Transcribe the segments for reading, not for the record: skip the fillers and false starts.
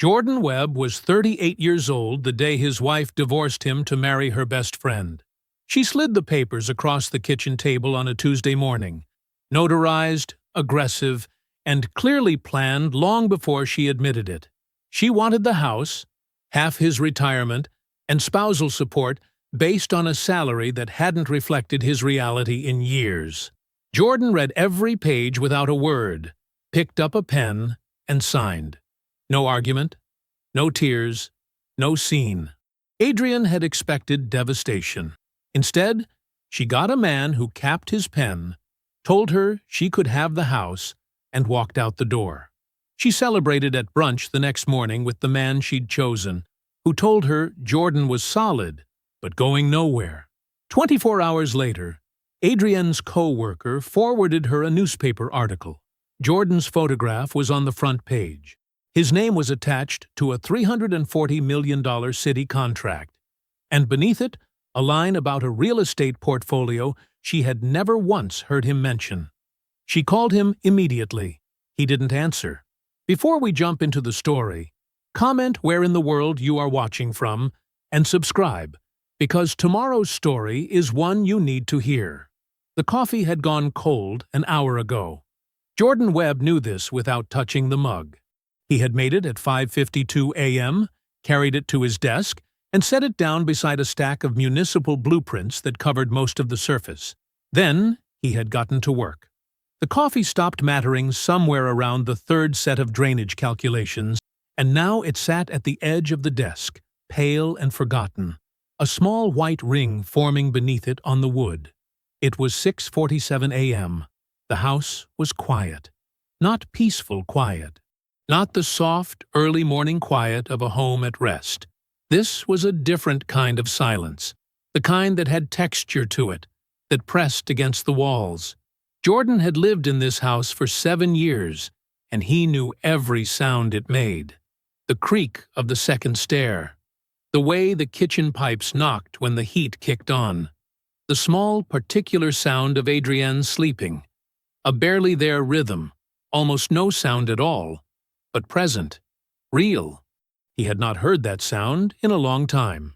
Jordan Webb was 38 years old the day his wife divorced him to marry her best friend. She slid the papers across the kitchen table on a Tuesday morning, notarized, aggressive, and clearly planned long before she admitted it. She wanted the house, half his retirement, and spousal support based on a salary that hadn't reflected his reality in years. Jordan read every page without a word, picked up a pen, and signed. No argument, no tears, no scene. Adrienne had expected devastation. Instead, she got a man who capped his pen, told her she could have the house, and walked out the door. She celebrated at brunch the next morning with the man she'd chosen, who told her Jordan was solid, but going nowhere. 24 hours later, Adrienne's co-worker forwarded her a newspaper article. Jordan's photograph was on the front page. His name was attached to a $340 million city contract, and beneath it, a line about a real estate portfolio she had never once heard him mention. She called him immediately. He didn't answer. Before we jump into the story, comment where in the world you are watching from, and subscribe, because tomorrow's story is one you need to hear. The coffee had gone cold an hour ago. Jordan Webb knew this without touching the mug. He had made it at 5:52 a.m., carried it to his desk, and set it down beside a stack of municipal blueprints that covered most of the surface. Then he had gotten to work. The coffee stopped mattering somewhere around the third set of drainage calculations, and now it sat at the edge of the desk, pale and forgotten, a small white ring forming beneath it on the wood. It was 6:47 a.m. The house was quiet. Not peaceful quiet. Not the soft, early morning quiet of a home at rest. This was a different kind of silence, the kind that had texture to it, that pressed against the walls. Jordan had lived in this house for 7 years, and he knew every sound it made. The creak of the second stair, the way the kitchen pipes knocked when the heat kicked on, the small, particular sound of Adrienne sleeping, a barely there rhythm, almost no sound at all, but present, real. He had not heard that sound in a long time.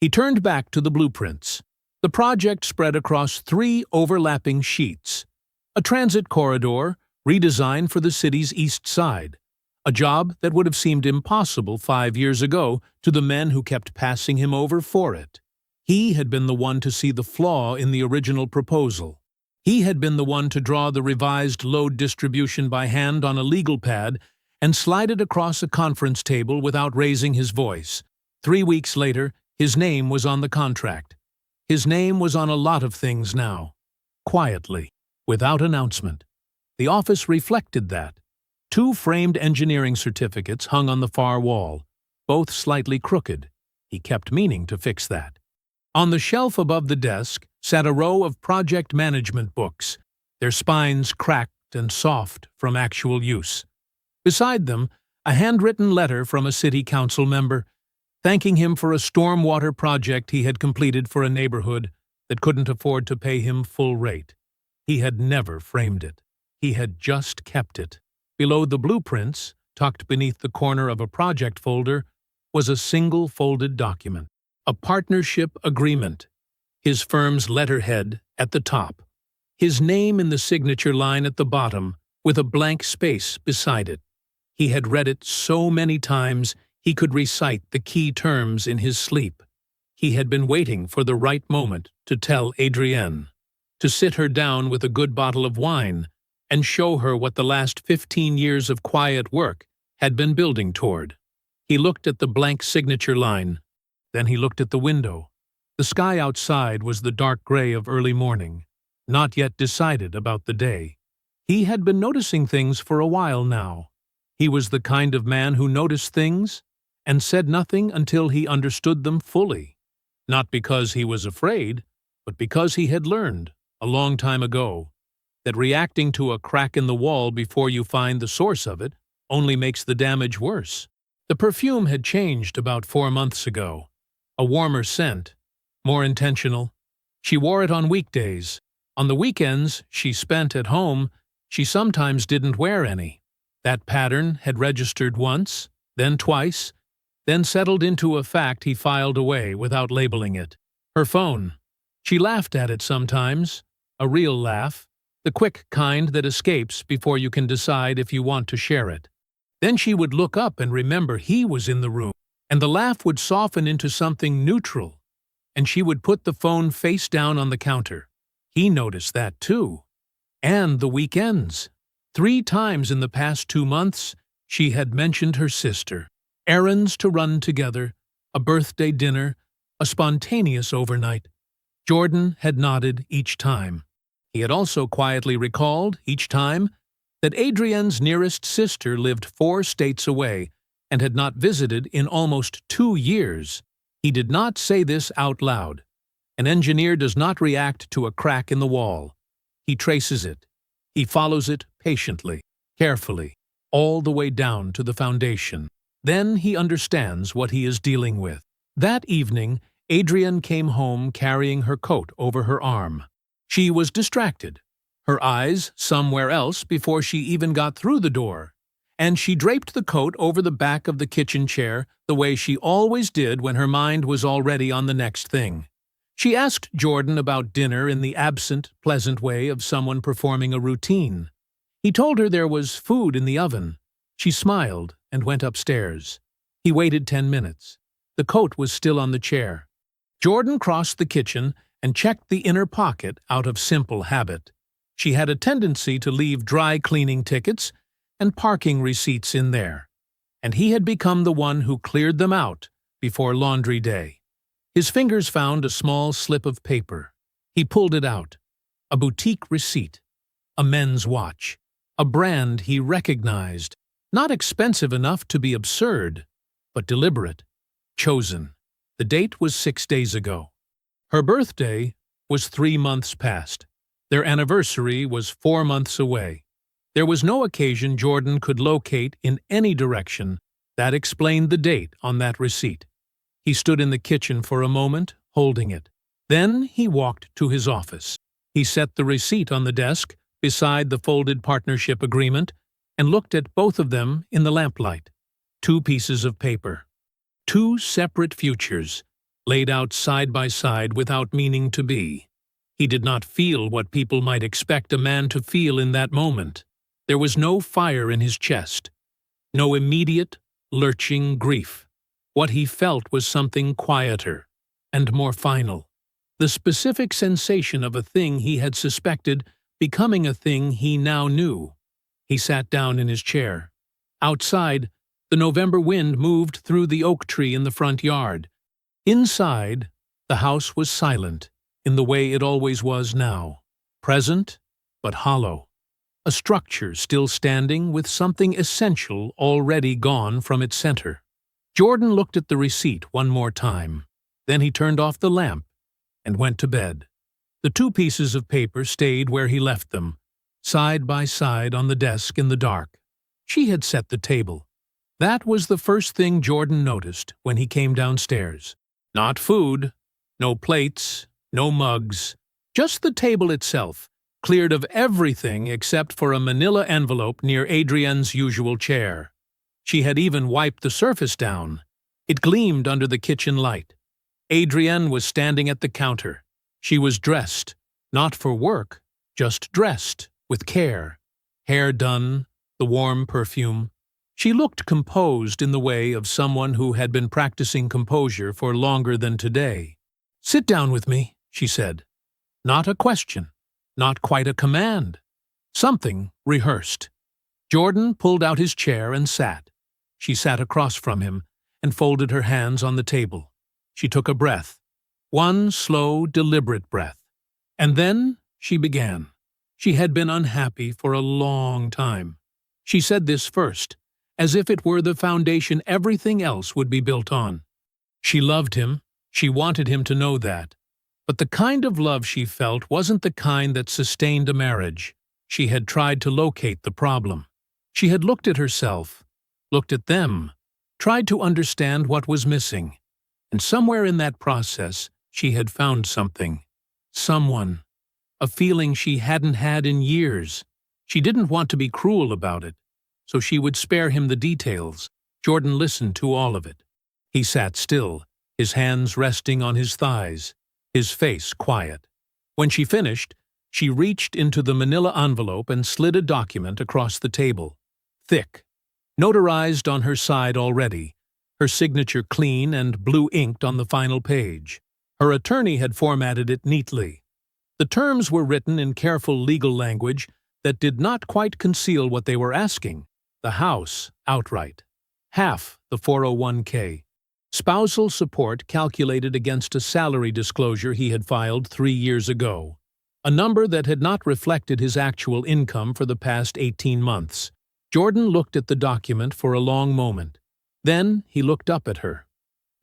He turned back to the blueprints. The project spread across 3 overlapping sheets. A transit corridor, redesigned for the city's east side. A job that would have seemed impossible 5 years ago to the men who kept passing him over for it. He had been the one to see the flaw in the original proposal. He had been the one to draw the revised load distribution by hand on a legal pad and slide it across a conference table without raising his voice. 3 weeks later, his name was on the contract. His name was on a lot of things now. Quietly, without announcement. The office reflected that. 2 framed engineering certificates hung on the far wall, both slightly crooked. He kept meaning to fix that. On the shelf above the desk sat a row of project management books, their spines cracked and soft from actual use. Beside them, a handwritten letter from a city council member, thanking him for a stormwater project he had completed for a neighborhood that couldn't afford to pay him full rate. He had never framed it. He had just kept it. Below the blueprints, tucked beneath the corner of a project folder, was a single folded document, a partnership agreement, his firm's letterhead at the top, his name in the signature line at the bottom, with a blank space beside it. He had read it so many times he could recite the key terms in his sleep. He had been waiting for the right moment to tell Adrienne, to sit her down with a good bottle of wine and show her what the last 15 years of quiet work had been building toward. He looked at the blank signature line. Then he looked at the window. The sky outside was the dark gray of early morning, not yet decided about the day. He had been noticing things for a while now. He was the kind of man who noticed things and said nothing until he understood them fully. Not because he was afraid, but because he had learned, a long time ago, that reacting to a crack in the wall before you find the source of it only makes the damage worse. The perfume had changed about 4 months ago. A warmer scent, more intentional. She wore it on weekdays. On the weekends she spent at home, she sometimes didn't wear any. That pattern had registered once, then twice, then settled into a fact he filed away without labeling it. Her phone. She laughed at it sometimes, a real laugh, the quick kind that escapes before you can decide if you want to share it. Then she would look up and remember he was in the room, and the laugh would soften into something neutral, and she would put the phone face down on the counter. He noticed that too. And the weekends. 3 times in the past 2 months, she had mentioned her sister. Errands to run together, a birthday dinner, a spontaneous overnight. Jordan had nodded each time. He had also quietly recalled, each time, that Adrienne's nearest sister lived 4 states away and had not visited in almost 2 years. He did not say this out loud. An engineer does not react to a crack in the wall. He traces it. He follows it patiently, carefully, all the way down to the foundation. Then he understands what he is dealing with. That evening, Adrienne came home carrying her coat over her arm. She was distracted, her eyes somewhere else before she even got through the door, and she draped the coat over the back of the kitchen chair the way she always did when her mind was already on the next thing. She asked Jordan about dinner in the absent, pleasant way of someone performing a routine. He told her there was food in the oven. She smiled and went upstairs. He waited 10 minutes. The coat was still on the chair. Jordan crossed the kitchen and checked the inner pocket out of simple habit. She had a tendency to leave dry cleaning tickets and parking receipts in there, and he had become the one who cleared them out before laundry day. His fingers found a small slip of paper. He pulled it out. A boutique receipt. A men's watch. A brand he recognized. Not expensive enough to be absurd, but deliberate. Chosen. The date was 6 days ago. Her birthday was 3 months past. Their anniversary was 4 months away. There was no occasion Jordan could locate in any direction that explained the date on that receipt. He stood in the kitchen for a moment, holding it. Then he walked to his office. He set the receipt on the desk beside the folded partnership agreement and looked at both of them in the lamplight. 2 pieces of paper. 2 separate futures, laid out side by side without meaning to be. He did not feel what people might expect a man to feel in that moment. There was no fire in his chest, no immediate, lurching grief. What he felt was something quieter and more final. The specific sensation of a thing he had suspected becoming a thing he now knew. He sat down in his chair. Outside, the November wind moved through the oak tree in the front yard. Inside, the house was silent, in the way it always was now. Present, but hollow. A structure still standing with something essential already gone from its center. Jordan looked at the receipt one more time. Then he turned off the lamp and went to bed. The 2 pieces of paper stayed where he left them, side by side on the desk in the dark. She had set the table. That was the first thing Jordan noticed when he came downstairs. Not food, no plates, no mugs, just the table itself, cleared of everything except for a manila envelope near Adrienne's usual chair. She had even wiped the surface down. It gleamed under the kitchen light. Adrienne was standing at the counter. She was dressed, not for work, just dressed, with care. Hair done, the warm perfume. She looked composed in the way of someone who had been practicing composure for longer than today. "Sit down with me," she said. Not a question, not quite a command. Something rehearsed. Jordan pulled out his chair and sat. She sat across from him and folded her hands on the table. She took a breath. One slow, deliberate breath. And then she began. She had been unhappy for a long time. She said this first, as if it were the foundation everything else would be built on. She loved him. She wanted him to know that. But the kind of love she felt wasn't the kind that sustained a marriage. She had tried to locate the problem. She had looked at herself, looked at them, tried to understand what was missing. And somewhere in that process, she had found something. Someone. A feeling she hadn't had in years. She didn't want to be cruel about it, so she would spare him the details. Jordan listened to all of it. He sat still, his hands resting on his thighs, his face quiet. When she finished, she reached into the manila envelope and slid a document across the table. Thick, notarized on her side already, her signature clean and blue-inked on the final page. Her attorney had formatted it neatly. The terms were written in careful legal language that did not quite conceal what they were asking: the house outright, half the 401k, spousal support calculated against a salary disclosure he had filed 3 years ago, a number that had not reflected his actual income for the past 18 months. Jordan looked at the document for a long moment. Then he looked up at her.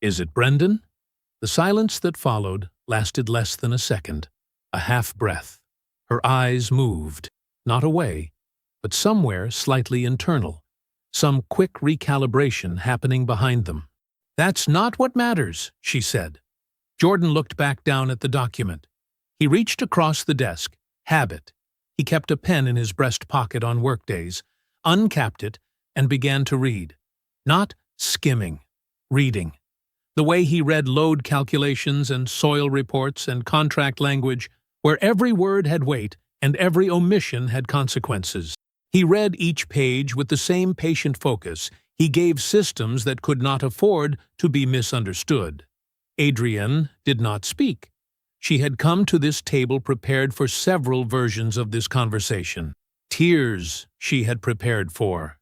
"Is it Brendan?" The silence that followed lasted less than a second, a half-breath. Her eyes moved, not away, but somewhere slightly internal, some quick recalibration happening behind them. "That's not what matters," she said. Jordan looked back down at the document. He reached across the desk. Habit. He kept a pen in his breast pocket on workdays, uncapped it, and began to read. Not skimming, reading. The way he read load calculations and soil reports and contract language, where every word had weight and every omission had consequences. He read each page with the same patient focus he gave systems that could not afford to be misunderstood. Adrienne did not speak. She had come to this table prepared for several versions of this conversation. Tears she had prepared for.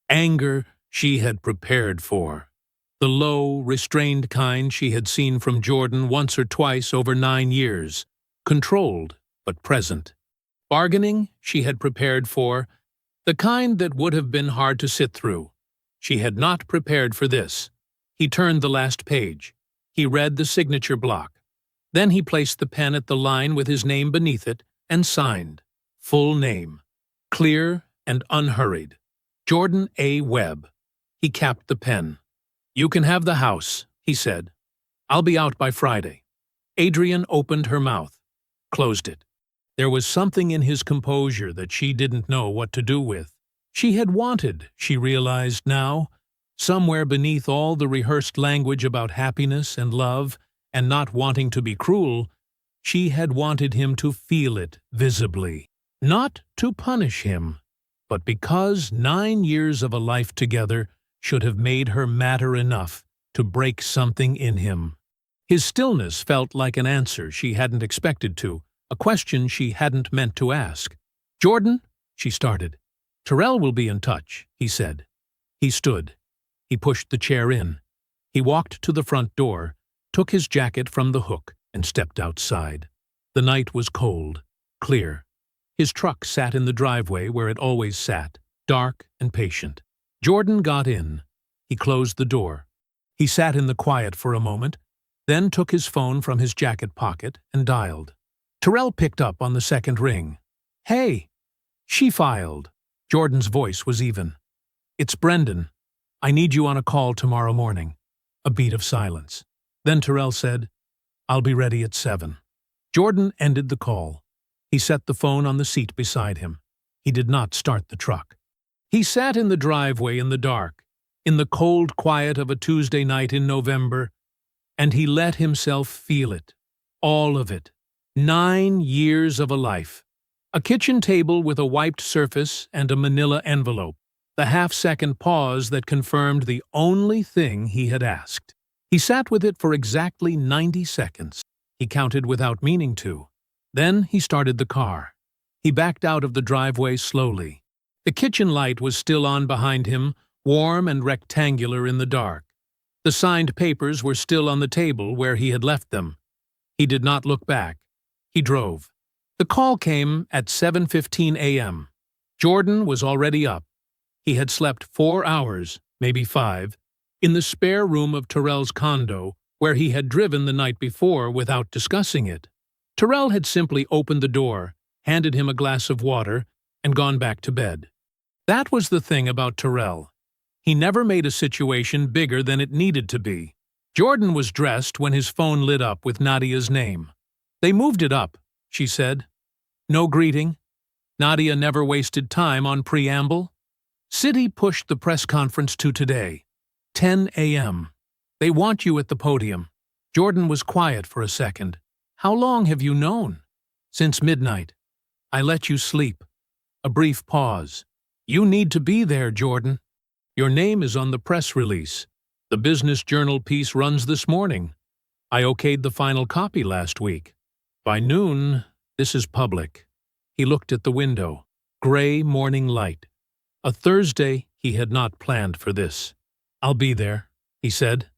Anger she had prepared for. The low, restrained kind she had seen from Jordan once or twice over 9 years. Controlled, but present. Bargaining she had prepared for. The kind that would have been hard to sit through. She had not prepared for this. He turned the last page. He read the signature block. Then he placed the pen at the line with his name beneath it and signed. Full name. Clear and unhurried. Jordan A. Webb. He capped the pen. "You can have the house," he said. "I'll be out by Friday." Adrienne opened her mouth, closed it. There was something in his composure that she didn't know what to do with. She had wanted, she realized now, somewhere beneath all the rehearsed language about happiness and love and not wanting to be cruel, she had wanted him to feel it visibly. Not to punish him, but because 9 years of a life together should have made her matter enough to break something in him. His stillness felt like an answer she hadn't expected to, a question she hadn't meant to ask. "Jordan," she started. "Terrell will be in touch," he said. He stood. He pushed the chair in. He walked to the front door, took his jacket from the hook, and stepped outside. The night was cold, clear. His truck sat in the driveway where it always sat, dark and patient. Jordan got in. He closed the door. He sat in the quiet for a moment, then took his phone from his jacket pocket and dialed. Terrell picked up on the second ring. "Hey!" She filed. Jordan's voice was even. "It's Brendan. I need you on a call tomorrow morning." A beat of silence. Then Terrell said, "I'll be ready at 7." Jordan ended the call. He set the phone on the seat beside him. He did not start the truck. He sat in the driveway in the dark, in the cold quiet of a Tuesday night in November, and he let himself feel it. All of it. 9 years of a life. A kitchen table with a wiped surface and a manila envelope. The half-second pause that confirmed the only thing he had asked. He sat with it for exactly 90 seconds. He counted without meaning to. Then he started the car. He backed out of the driveway slowly. The kitchen light was still on behind him, warm and rectangular in the dark. The signed papers were still on the table where he had left them. He did not look back. He drove. The call came at 7:15 a.m. Jordan was already up. He had slept 4 hours, maybe 5, in the spare room of Terrell's condo, where he had driven the night before without discussing it. Terrell had simply opened the door, handed him a glass of water, and gone back to bed. That was the thing about Terrell. He never made a situation bigger than it needed to be. Jordan was dressed when his phone lit up with Nadia's name. "They moved it up," she said. No greeting. Nadia never wasted time on preamble. Citi pushed the press conference to today. 10 a.m. They want you at the podium. Jordan was quiet for a second. How long have you known? Since midnight. I let you sleep. A brief pause. You need to be there, Jordan. Your name is on the press release. The Business Journal piece runs this morning. I okayed the final copy last week. By noon, this is public. He looked at the window. Gray morning light. A Thursday, he had not planned for this. I'll be there, he said.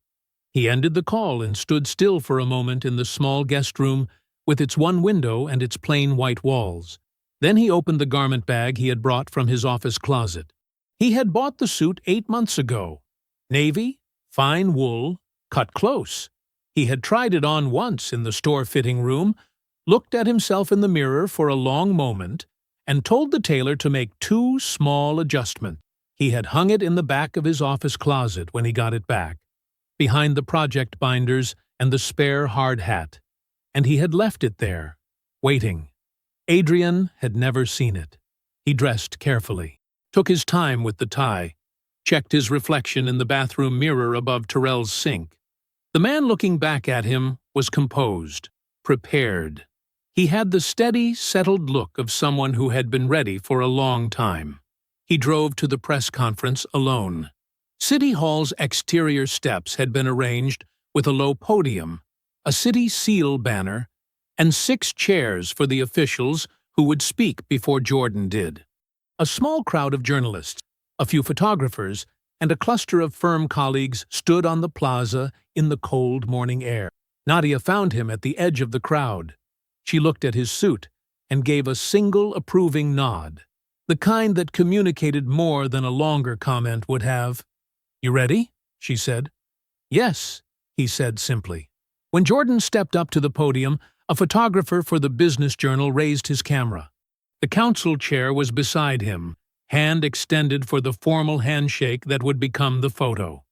He ended the call and stood still for a moment in the small guest room with its one window and its plain white walls. Then he opened the garment bag he had brought from his office closet. He had bought the suit 8 months ago. Navy, fine wool, cut close. He had tried it on once in the store fitting room, looked at himself in the mirror for a long moment, and told the tailor to make 2 small adjustments. He had hung it in the back of his office closet when he got it back, behind the project binders and the spare hard hat, and he had left it there, waiting. Adrian had never seen it. He dressed carefully, took his time with the tie, checked his reflection in the bathroom mirror above Terrell's sink. The man looking back at him was composed, prepared. He had the steady, settled look of someone who had been ready for a long time. He drove to the press conference alone. City Hall's exterior steps had been arranged with a low podium, a city seal banner, and 6 chairs for the officials who would speak before Jordan did. A small crowd of journalists, a few photographers, and a cluster of firm colleagues stood on the plaza in the cold morning air. Nadia found him at the edge of the crowd. She looked at his suit and gave a single approving nod, the kind that communicated more than a longer comment would have. "You ready?" she said. "Yes," he said simply. When Jordan stepped up to the podium, a photographer for the Business Journal raised his camera. The council chair was beside him, hand extended for the formal handshake that would become the photo.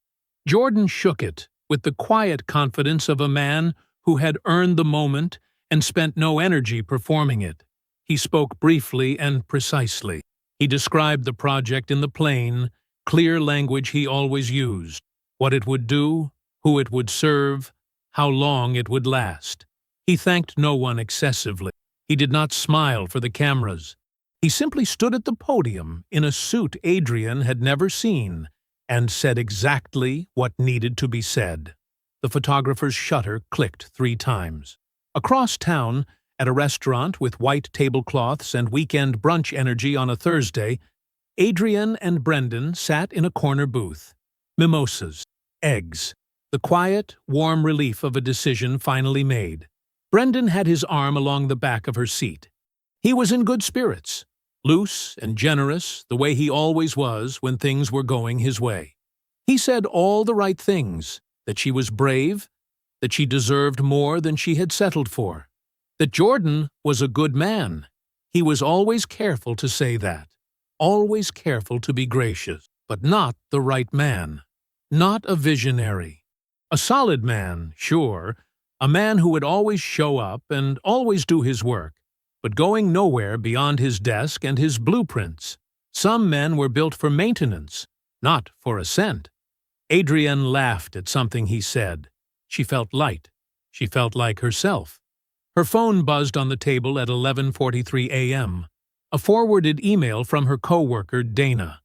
Jordan shook it with the quiet confidence of a man who had earned the moment and spent no energy performing it. He spoke briefly and precisely. He described the project in the plain, clear language he always used, what it would do, who it would serve, how long it would last. He thanked no one excessively. He did not smile for the cameras. He simply stood at the podium in a suit Adrian had never seen and said exactly what needed to be said. The photographer's shutter clicked 3 times. Across town, at a restaurant with white tablecloths and weekend brunch energy on a Thursday, Adrian and Brendan sat in a corner booth. Mimosas, eggs, the quiet, warm relief of a decision finally made. Brendan had his arm along the back of her seat. He was in good spirits, loose and generous the way he always was when things were going his way. He said all the right things, that she was brave, that she deserved more than she had settled for, that Jordan was a good man. He was always careful to say that, always careful to be gracious, but not the right man, not a visionary. A solid man, sure, a man who would always show up and always do his work, but going nowhere beyond his desk and his blueprints. Some men were built for maintenance, not for ascent. Adrienne laughed at something he said. She felt light. She felt like herself. Her phone buzzed on the table at 11:43 a.m. A forwarded email from her co-worker, Dana.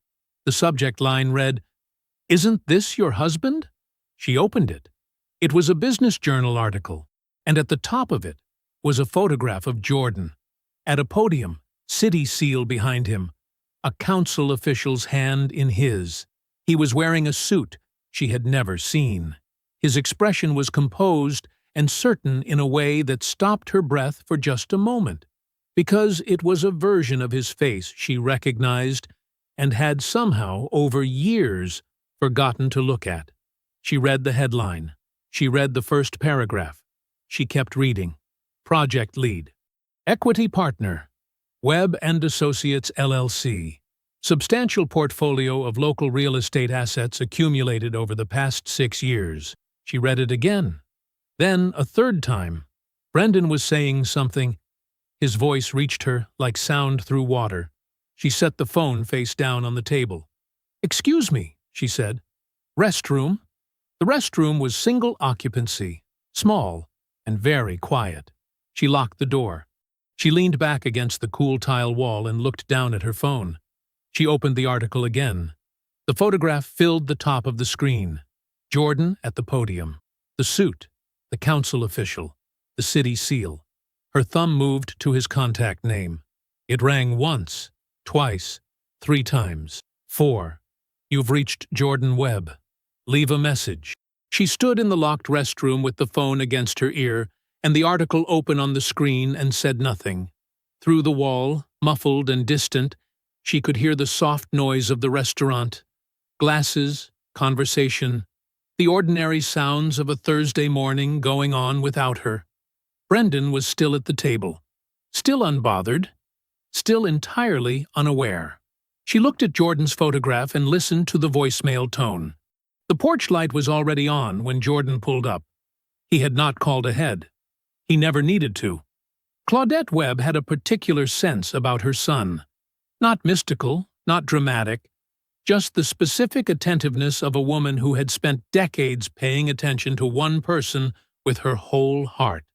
The subject line read, "Isn't this your husband?" She opened it. It was a Business Journal article, and at the top of it was a photograph of Jordan. At a podium, city seal behind him, a council official's hand in his. He was wearing a suit she had never seen. His expression was composed and certain in a way that stopped her breath for just a moment, because it was a version of his face she recognized and had somehow, over years, forgotten to look at. She read the headline. She read the first paragraph. She kept reading. Project lead. Equity partner. Webb and Associates LLC. Substantial portfolio of local real estate assets accumulated over the past 6 years. She read it again. Then, a third time. Brendan was saying something. His voice reached her like sound through water. She set the phone face down on the table. "Excuse me," she said. Restroom. The restroom was single occupancy, small, and very quiet. She locked the door. She leaned back against the cool tile wall and looked down at her phone. She opened the article again. The photograph filled the top of the screen. Jordan at the podium. The suit. The council official. The city seal. Her thumb moved to his contact name. It rang once, twice, 3 times. 4. You've reached Jordan Webb. Leave a message. She stood in the locked restroom with the phone against her ear and the article open on the screen and said nothing. Through the wall, muffled and distant, she could hear the soft noise of the restaurant. Glasses, conversation, the ordinary sounds of a Thursday morning going on without her. Brendan was still at the table, still unbothered, still entirely unaware. She looked at Jordan's photograph and listened to the voicemail tone. The porch light was already on when Jordan pulled up. He had not called ahead. He never needed to. Claudette Webb had a particular sense about her son. Not mystical, not dramatic, just the specific attentiveness of a woman who had spent decades paying attention to one person with her whole heart.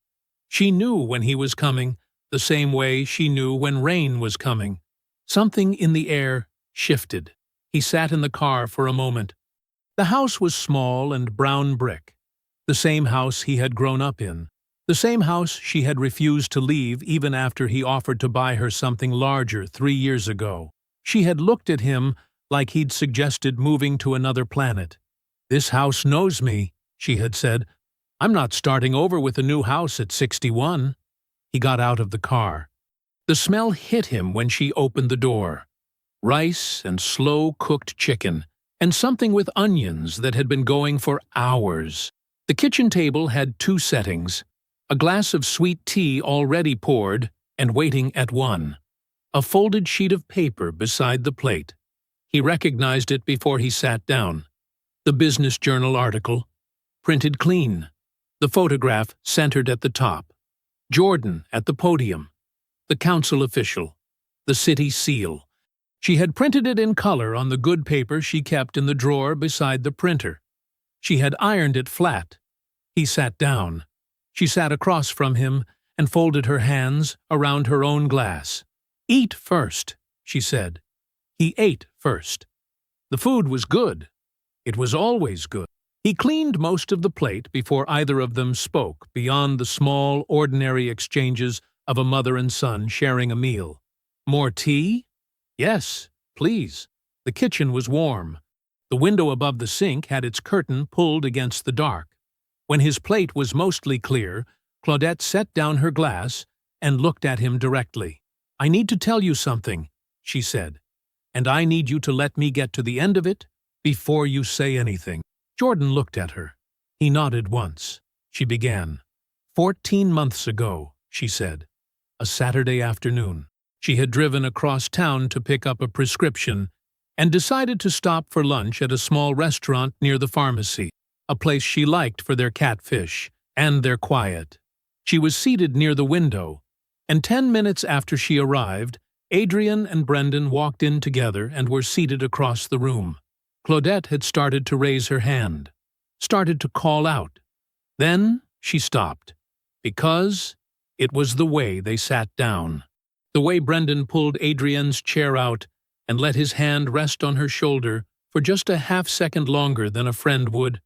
She knew when he was coming, the same way she knew when rain was coming. Something in the air shifted. He sat in the car for a moment. The house was small and brown brick. The same house he had grown up in. The same house she had refused to leave even after he offered to buy her something larger 3 years ago. She had looked at him like he'd suggested moving to another planet. "This house knows me," she had said. "I'm not starting over with a new house at 61. He got out of the car. The smell hit him when she opened the door. Rice and slow-cooked chicken, and something with onions that had been going for hours. The kitchen table had 2 settings. A glass of sweet tea already poured and waiting at one. A folded sheet of paper beside the plate. He recognized it before he sat down. The Business Journal article, printed clean. The photograph centered at the top. Jordan at the podium. The council official. The city seal. She had printed it in color on the good paper she kept in the drawer beside the printer. She had ironed it flat. He sat down. She sat across from him and folded her hands around her own glass. "Eat first," she said. He ate first. The food was good. It was always good. He cleaned most of the plate before either of them spoke beyond the small, ordinary exchanges of a mother and son sharing a meal. "More tea?" "Yes, please." The kitchen was warm. The window above the sink had its curtain pulled against the dark. When his plate was mostly clear, Claudette set down her glass and looked at him directly. "I need to tell you something," she said, "and I need you to let me get to the end of it before you say anything." Jordan looked at her. He nodded once. She began. 14 months ago, she said. A Saturday afternoon. She had driven across town to pick up a prescription and decided to stop for lunch at a small restaurant near the pharmacy, a place she liked for their catfish and their quiet. She was seated near the window, and 10 minutes after she arrived, Adrian and Brendan walked in together and were seated across the room. Claudette had started to raise her hand, started to call out. Then she stopped, because it was the way they sat down. The way Brendan pulled Adrian's chair out and let his hand rest on her shoulder for just a half-second longer than a friend would.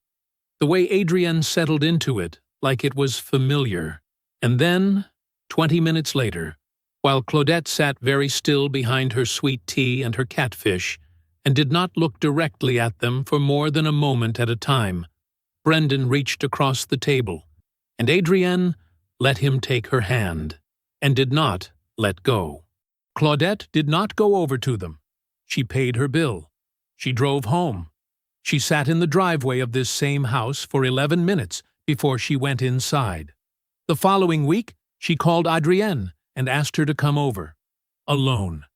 The way Adrian settled into it, like it was familiar. And then, 20 minutes later, while Claudette sat very still behind her sweet tea and her catfish, and did not look directly at them for more than a moment at a time, Brendan reached across the table, and Adrienne let him take her hand, and did not let go. Claudette did not go over to them. She paid her bill. She drove home. She sat in the driveway of this same house for 11 minutes before she went inside. The following week, she called Adrienne and asked her to come over. Alone.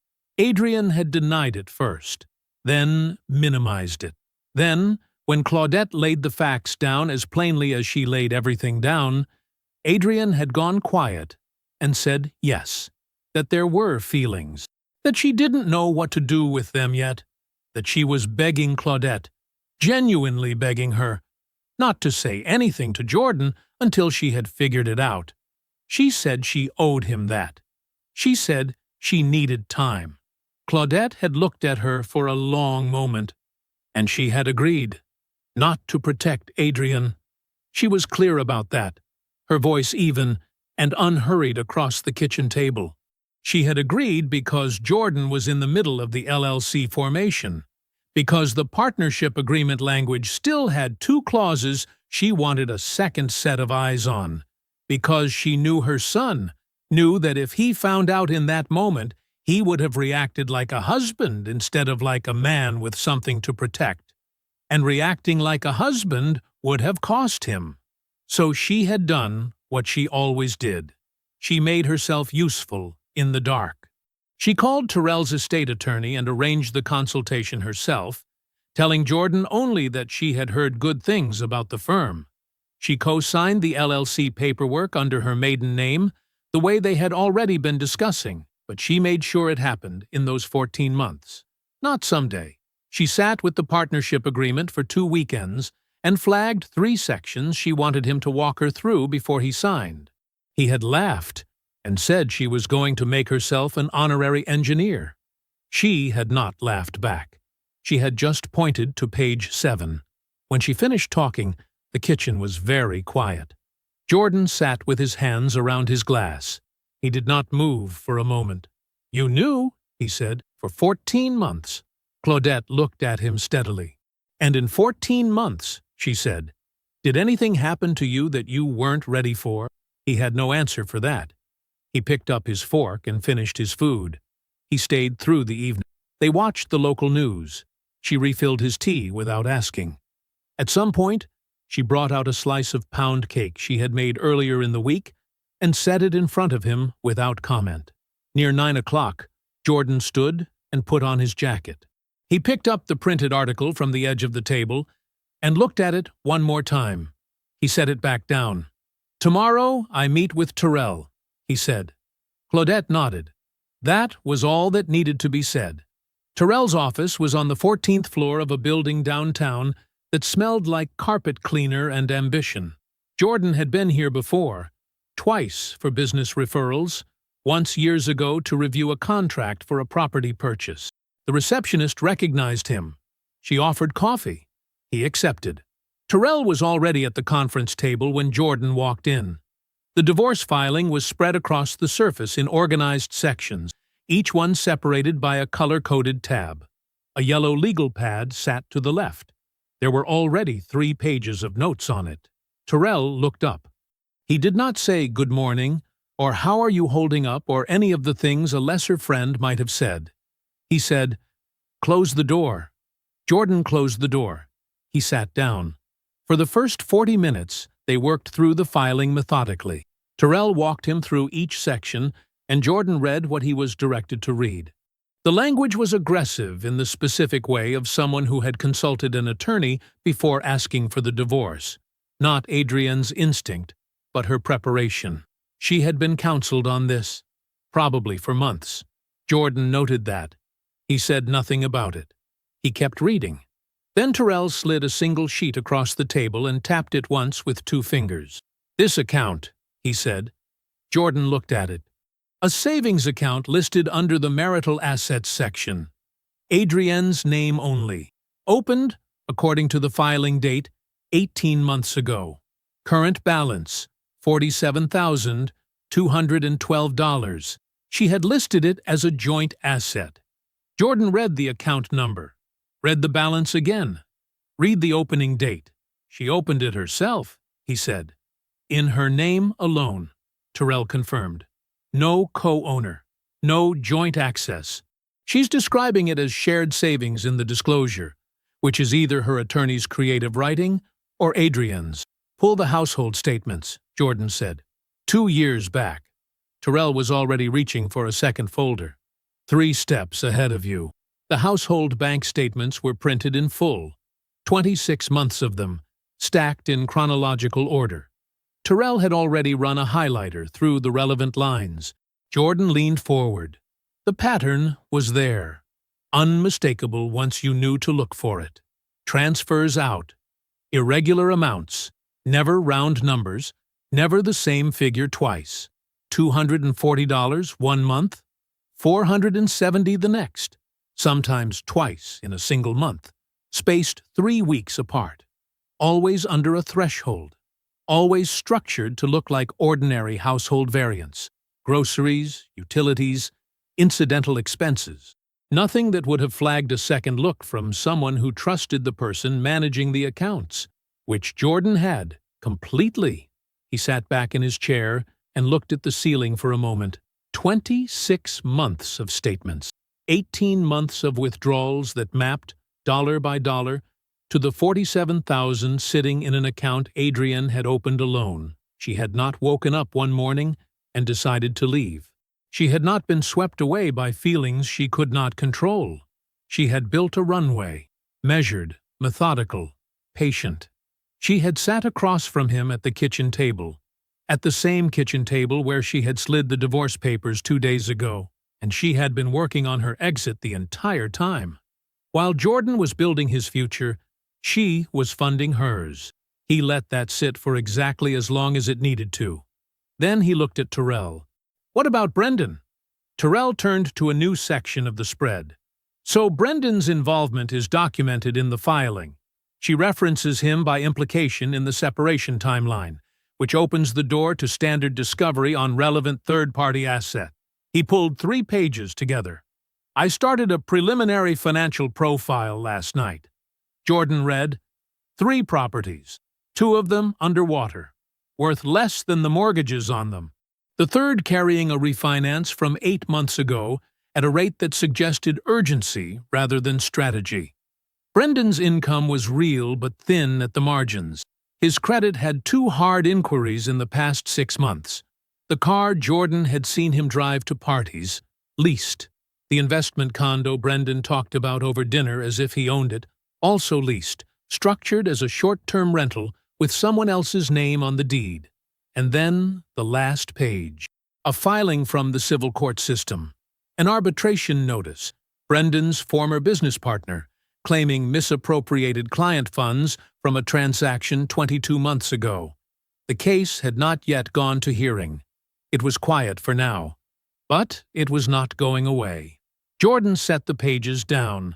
Adrienne had denied it first, then minimized it. Then, when Claudette laid the facts down as plainly as she laid everything down, Adrienne had gone quiet and said yes, that there were feelings, that she didn't know what to do with them yet, that she was begging Claudette genuinely begging her not to say anything to Jordan until she had figured it out. She said she owed him that. She said she needed time. Claudette had looked at her for a long moment, and she had agreed not to protect Adrian. She was clear about that, her voice even and unhurried across the kitchen table. She had agreed because Jordan was in the middle of the LLC formation, because the partnership agreement language still had 2 clauses she wanted a second set of eyes on, because she knew her son knew that if he found out in that moment, he would have reacted like a husband instead of like a man with something to protect. And reacting like a husband would have cost him. So she had done what she always did. She made herself useful in the dark. She called Terrell's estate attorney and arranged the consultation herself, telling Jordan only that she had heard good things about the firm. She co-signed the LLC paperwork under her maiden name, the way they had already been discussing, but she made sure it happened in those 14 months. Not someday. She sat with the partnership agreement for 2 weekends and flagged 3 sections she wanted him to walk her through before he signed. He had laughed and said she was going to make herself an honorary engineer. She had not laughed back. She had just pointed to page 7. When she finished talking, the kitchen was very quiet. Jordan sat with his hands around his glass. He did not move for a moment. "You knew," he said, "for 14 months. Claudette looked at him steadily. "And in 14 months," she said, "did anything happen to you that you weren't ready for?" He had no answer for that. He picked up his fork and finished his food. He stayed through the evening. They watched the local news. She refilled his tea without asking. At some point, she brought out a slice of pound cake she had made earlier in the week and set it in front of him without comment. Near 9 o'clock, Jordan stood and put on his jacket. He picked up the printed article from the edge of the table and looked at it one more time. He set it back down. "Tomorrow I meet with Terrell," he said. Claudette nodded. That was all that needed to be said. Terrell's office was on the 14th floor of a building downtown that smelled like carpet cleaner and ambition. Jordan had been here before, twice for business referrals, once years ago to review a contract for a property purchase. The receptionist recognized him. She offered coffee. He accepted. Terrell was already at the conference table when Jordan walked in. The divorce filing was spread across the surface in organized sections, each one separated by a color-coded tab. A yellow legal pad sat to the left. There were already 3 pages of notes on it. Terrell looked up. He did not say good morning, or how are you holding up, or any of the things a lesser friend might have said. He said, "Close the door." Jordan closed the door. He sat down. For the first 40 minutes, they worked through the filing methodically. Terrell walked him through each section, and Jordan read what he was directed to read. The language was aggressive in the specific way of someone who had consulted an attorney before asking for the divorce. Not Adrian's instinct, but her preparation. She had been counseled on this, probably for months. Jordan noted that. He said nothing about it. He kept reading. Then Terrell slid a single sheet across the table and tapped it once with 2 fingers. "This account," he said. Jordan looked at it. A savings account listed under the marital assets section. Adrienne's name only. Opened, according to the filing date, 18 months ago. Current balance, $47,212. She had listed it as a joint asset. Jordan read the account number. Read the balance again. Read the opening date. She opened it herself, he said. In her name alone, Terrell confirmed. No co-owner. No joint access. She's describing it as shared savings in the disclosure, which is either her attorney's creative writing or Adrian's. Pull the household statements, Jordan said. 2 years back. Terrell was already reaching for a second folder. 3 steps ahead of you. The household bank statements were printed in full, 26 months of them, stacked in chronological order. Terrell had already run a highlighter through the relevant lines. Jordan leaned forward. The pattern was there, unmistakable once you knew to look for it. transfers out, irregular amounts, never round numbers, never the same figure twice. $240 one month, $470 the next, sometimes twice in a single month, spaced 3 weeks apart, always under a threshold, always structured to look like ordinary household variants, groceries, utilities, incidental expenses. Nothing that would have flagged a second look from someone who trusted the person managing the accounts, which Jordan had, completely. He sat back in his chair and looked at the ceiling for a moment. 26 months of statements, 18 months of withdrawals that mapped, dollar by dollar, to the $47,000 sitting in an account Adrienne had opened alone. She had not woken up one morning and decided to leave. She had not been swept away by feelings she could not control. She had built a runway, measured, methodical, patient. She had sat across from him at the kitchen table, at the same kitchen table where she had slid the divorce papers 2 days ago, and she had been working on her exit the entire time. While Jordan was building his future, she was funding hers. He let that sit for exactly as long as it needed to. Then he looked at Terrell. What about Brendan? Terrell turned to a new section of the spread. So Brendan's involvement is documented in the filing. She references him by implication in the separation timeline, which opens the door to standard discovery on relevant third-party asset. He pulled 3 pages together. I started a preliminary financial profile last night. Jordan read, 3 properties, 2 of them underwater, worth less than the mortgages on them. The third carrying a refinance from 8 months ago at a rate that suggested urgency rather than strategy. Brendan's income was real but thin at the margins. His credit had 2 hard inquiries in the past 6 months. The car Jordan had seen him drive to parties, leased. The investment condo Brendan talked about over dinner as if he owned it, also leased, structured as a short-term rental with someone else's name on the deed. And then the last page. A filing from the civil court system. An arbitration notice. Brendan's former business partner, claiming misappropriated client funds from a transaction 22 months ago. The case had not yet gone to hearing. It was quiet for now. But it was not going away. Jordan set the pages down.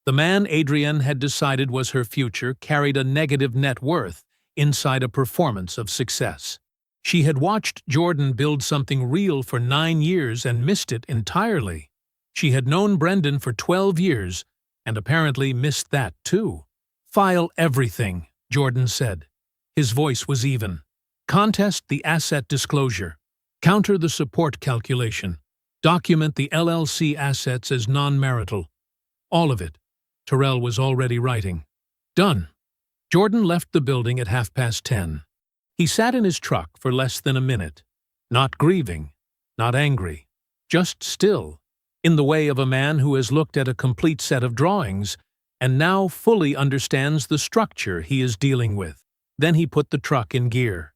The man Adrienne had decided was her future carried a negative net worth inside a performance of success. She had watched Jordan build something real for 9 years and missed it entirely. She had known Brendan for 12 years and apparently missed that too. File everything, Jordan said. His voice was even. Contest the asset disclosure. Counter the support calculation. Document the LLC assets as non-marital. All of it. Terrell was already writing. Done. Jordan left the building at 10:30. He sat in his truck for less than a minute, not grieving, not angry, just still, in the way of a man who has looked at a complete set of drawings and now fully understands the structure he is dealing with. Then he put the truck in gear.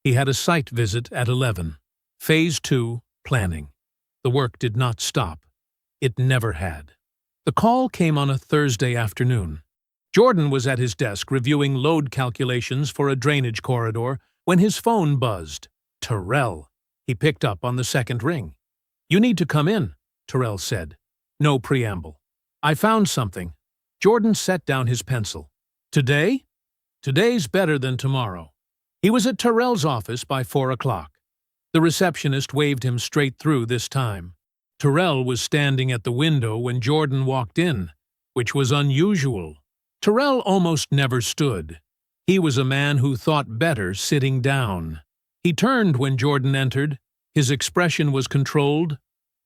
He had a site visit at 11. Phase 2, planning. The work did not stop. It never had. The call came on a Thursday afternoon. Jordan was at his desk reviewing load calculations for a drainage corridor when his phone buzzed. Terrell. He picked up on the second ring. You need to come in, Terrell said. No preamble. I found something. Jordan set down his pencil. Today? Today's better than tomorrow. He was at Terrell's office by 4 o'clock. The receptionist waved him straight through this time. Terrell was standing at the window when Jordan walked in, which was unusual. Terrell almost never stood. He was a man who thought better sitting down. He turned when Jordan entered. His expression was controlled,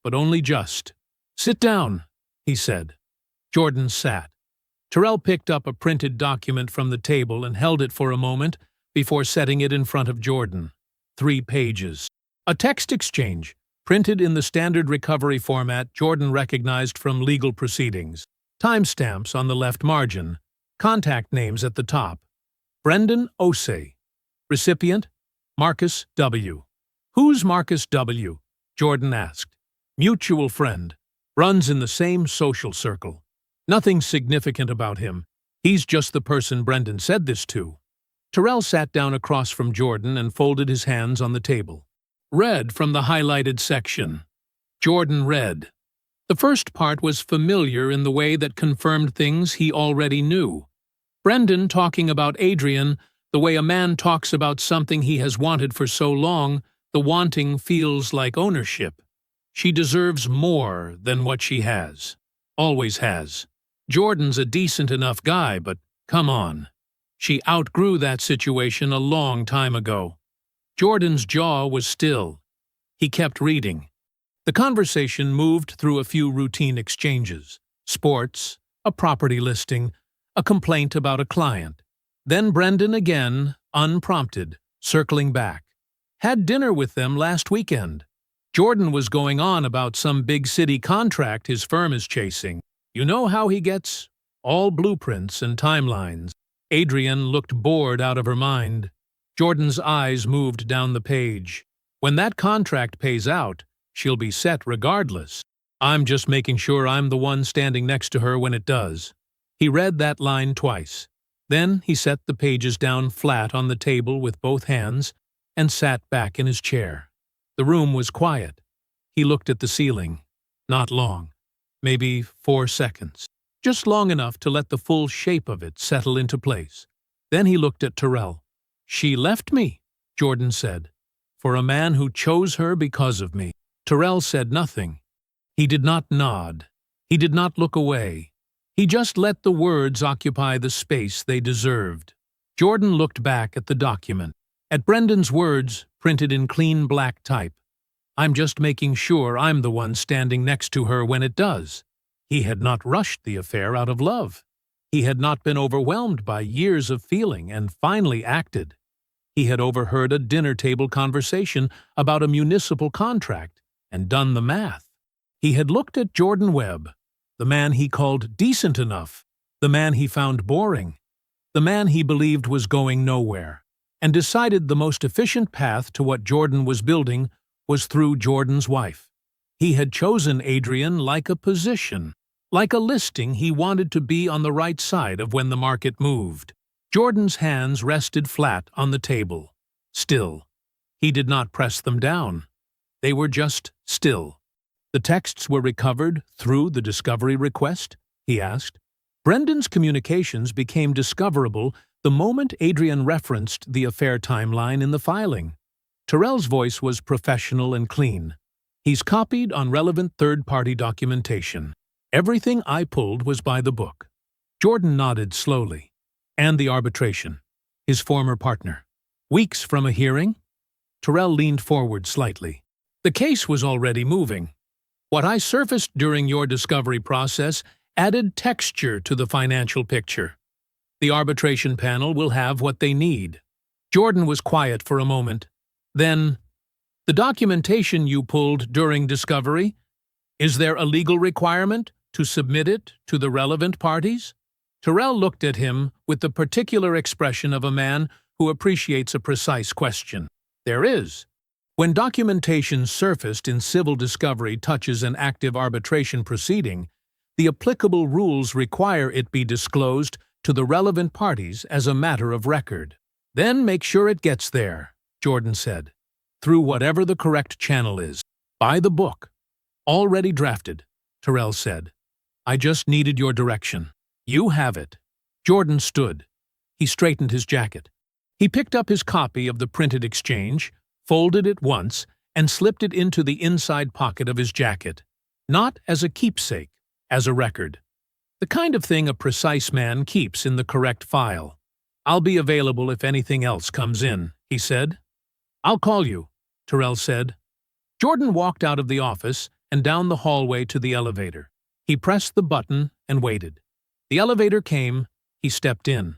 but only just. Sit down, he said. Jordan sat. Terrell picked up a printed document from the table and held it for a moment before setting it in front of Jordan. 3 pages. A text exchange, printed in the standard recovery format Jordan recognized from legal proceedings. Timestamps on the left margin. Contact names at the top. Brendan Osei. Recipient, Marcus W. Who's Marcus W? Jordan asked. Mutual friend. Runs in the same social circle. Nothing significant about him. He's just the person Brendan said this to. Terrell sat down across from Jordan and folded his hands on the table. Read from the highlighted section. Jordan read. The first part was familiar in the way that confirmed things he already knew. Brendan talking about Adrian, the way a man talks about something he has wanted for so long, the wanting feels like ownership. She deserves more than what she has. Always has. Jordan's a decent enough guy, but come on. She outgrew that situation a long time ago. Jordan's jaw was still. He kept reading. The conversation moved through a few routine exchanges. Sports, a property listing, a complaint about a client. Then Brendan again, unprompted, circling back. Had dinner with them last weekend. Jordan was going on about some big city contract his firm is chasing. You know how he gets? All blueprints and timelines. Adrian looked bored out of her mind. Jordan's eyes moved down the page. When that contract pays out, she'll be set regardless. I'm just making sure I'm the one standing next to her when it does. He read that line twice. Then he set the pages down flat on the table with both hands and sat back in his chair. The room was quiet. He looked at the ceiling. Not long. Maybe 4 seconds. Just long enough to let the full shape of it settle into place. Then he looked at Terrell. She left me, Jordan said, for a man who chose her because of me. Terrell said nothing. He did not nod. He did not look away. He just let the words occupy the space they deserved. Jordan looked back at the document, at Brendan's words printed in clean black type. I'm just making sure I'm the one standing next to her when it does. He had not rushed the affair out of love. He had not been overwhelmed by years of feeling and finally acted. He had overheard a dinner-table conversation about a municipal contract and done the math. He had looked at Jordan Webb, the man he called decent enough, the man he found boring, the man he believed was going nowhere, and decided the most efficient path to what Jordan was building was through Jordan's wife. He had chosen Adrian like a position, like a listing he wanted to be on the right side of when the market moved. Jordan's hands rested flat on the table. Still. He did not press them down. They were just still. The texts were recovered through the discovery request, he asked. Brendan's communications became discoverable the moment Adrian referenced the affair timeline in the filing. Terrell's voice was professional and clean. He's copied on relevant third-party documentation. Everything I pulled was by the book. Jordan nodded slowly. And the arbitration. His former partner. Weeks from a hearing? Terrell leaned forward slightly. The case was already moving. What I surfaced during your discovery process added texture to the financial picture. The arbitration panel will have what they need. Jordan was quiet for a moment. Then, the documentation you pulled during discovery, is there a legal requirement to submit it to the relevant parties? Terrell looked at him with the particular expression of a man who appreciates a precise question. There is. When documentation surfaced in civil discovery touches an active arbitration proceeding, the applicable rules require it be disclosed to the relevant parties as a matter of record. Then make sure it gets there, Jordan said, through whatever the correct channel is. By the book. Already drafted, Terrell said. I just needed your direction. You have it. Jordan stood. He straightened his jacket. He picked up his copy of the printed exchange, folded it once, and slipped it into the inside pocket of his jacket. Not as a keepsake, as a record. The kind of thing a precise man keeps in the correct file. I'll be available if anything else comes in, he said. I'll call you, Terrell said. Jordan walked out of the office and down the hallway to the elevator. He pressed the button and waited. The elevator came. He stepped in.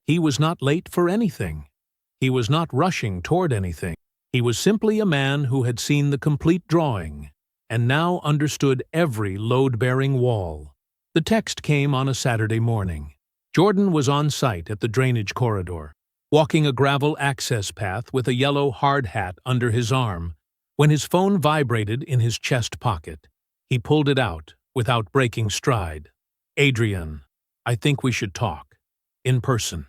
He was not late for anything. He was not rushing toward anything. He was simply a man who had seen the complete drawing and now understood every load-bearing wall. The text came on a Saturday morning. Jordan was on site at the drainage corridor, walking a gravel access path with a yellow hard hat under his arm, when his phone vibrated in his chest pocket. He pulled it out without breaking stride. Adrian, I think we should talk. in person.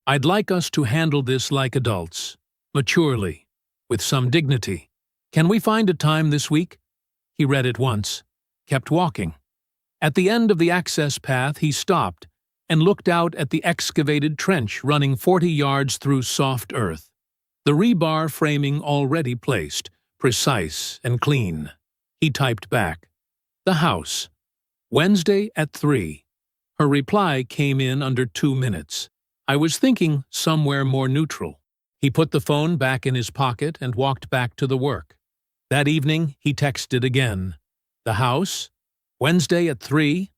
I'd like us to handle this like adults, maturely, with some dignity. Can we find a time this week? He read it once, kept walking. At the end of the access path, he stopped and looked out at the excavated trench running 40 yards through soft earth. The rebar framing already placed, precise and clean. He typed back, "The house. Wednesday at 3. Her reply came in under 2 minutes. "I was thinking somewhere more neutral." He put the phone back in his pocket and walked back to the work. That evening, he texted again. "The house. Wednesday at 3.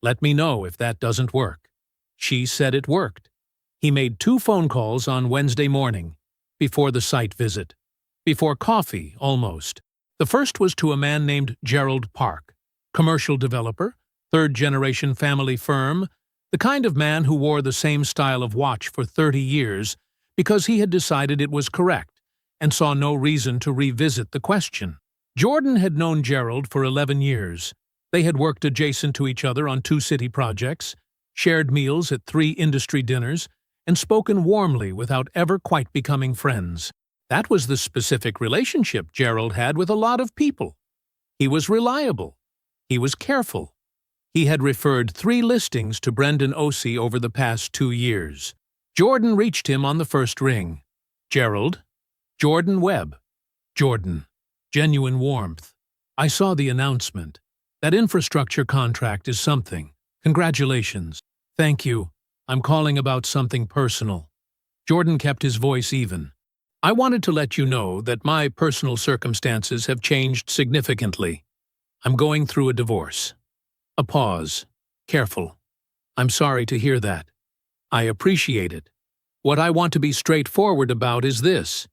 Let me know if that doesn't work." She said it worked. He made 2 phone calls on Wednesday morning, before the site visit. Before coffee, almost. The first was to a man named Gerald Park, commercial developer, third-generation family firm, the kind of man who wore the same style of watch for 30 years because he had decided it was correct and saw no reason to revisit the question. Jordan had known Gerald for 11 years. They had worked adjacent to each other on 2 city projects, shared meals at 3 industry dinners, and spoken warmly without ever quite becoming friends. That was the specific relationship Gerald had with a lot of people. He was reliable. He was careful. He had referred 3 listings to Brendan Osei over the past 2 years. Jordan reached him on the first ring. "Gerald?" "Jordan Webb." "Jordan." Genuine warmth. "I saw the announcement. That infrastructure contract is something. Congratulations." "Thank you. I'm calling about something personal." Jordan kept his voice even. "I wanted to let you know that my personal circumstances have changed significantly. I'm going through a divorce." A pause. Careful. "I'm sorry to hear that. I appreciate it. What I want to be straightforward about is this.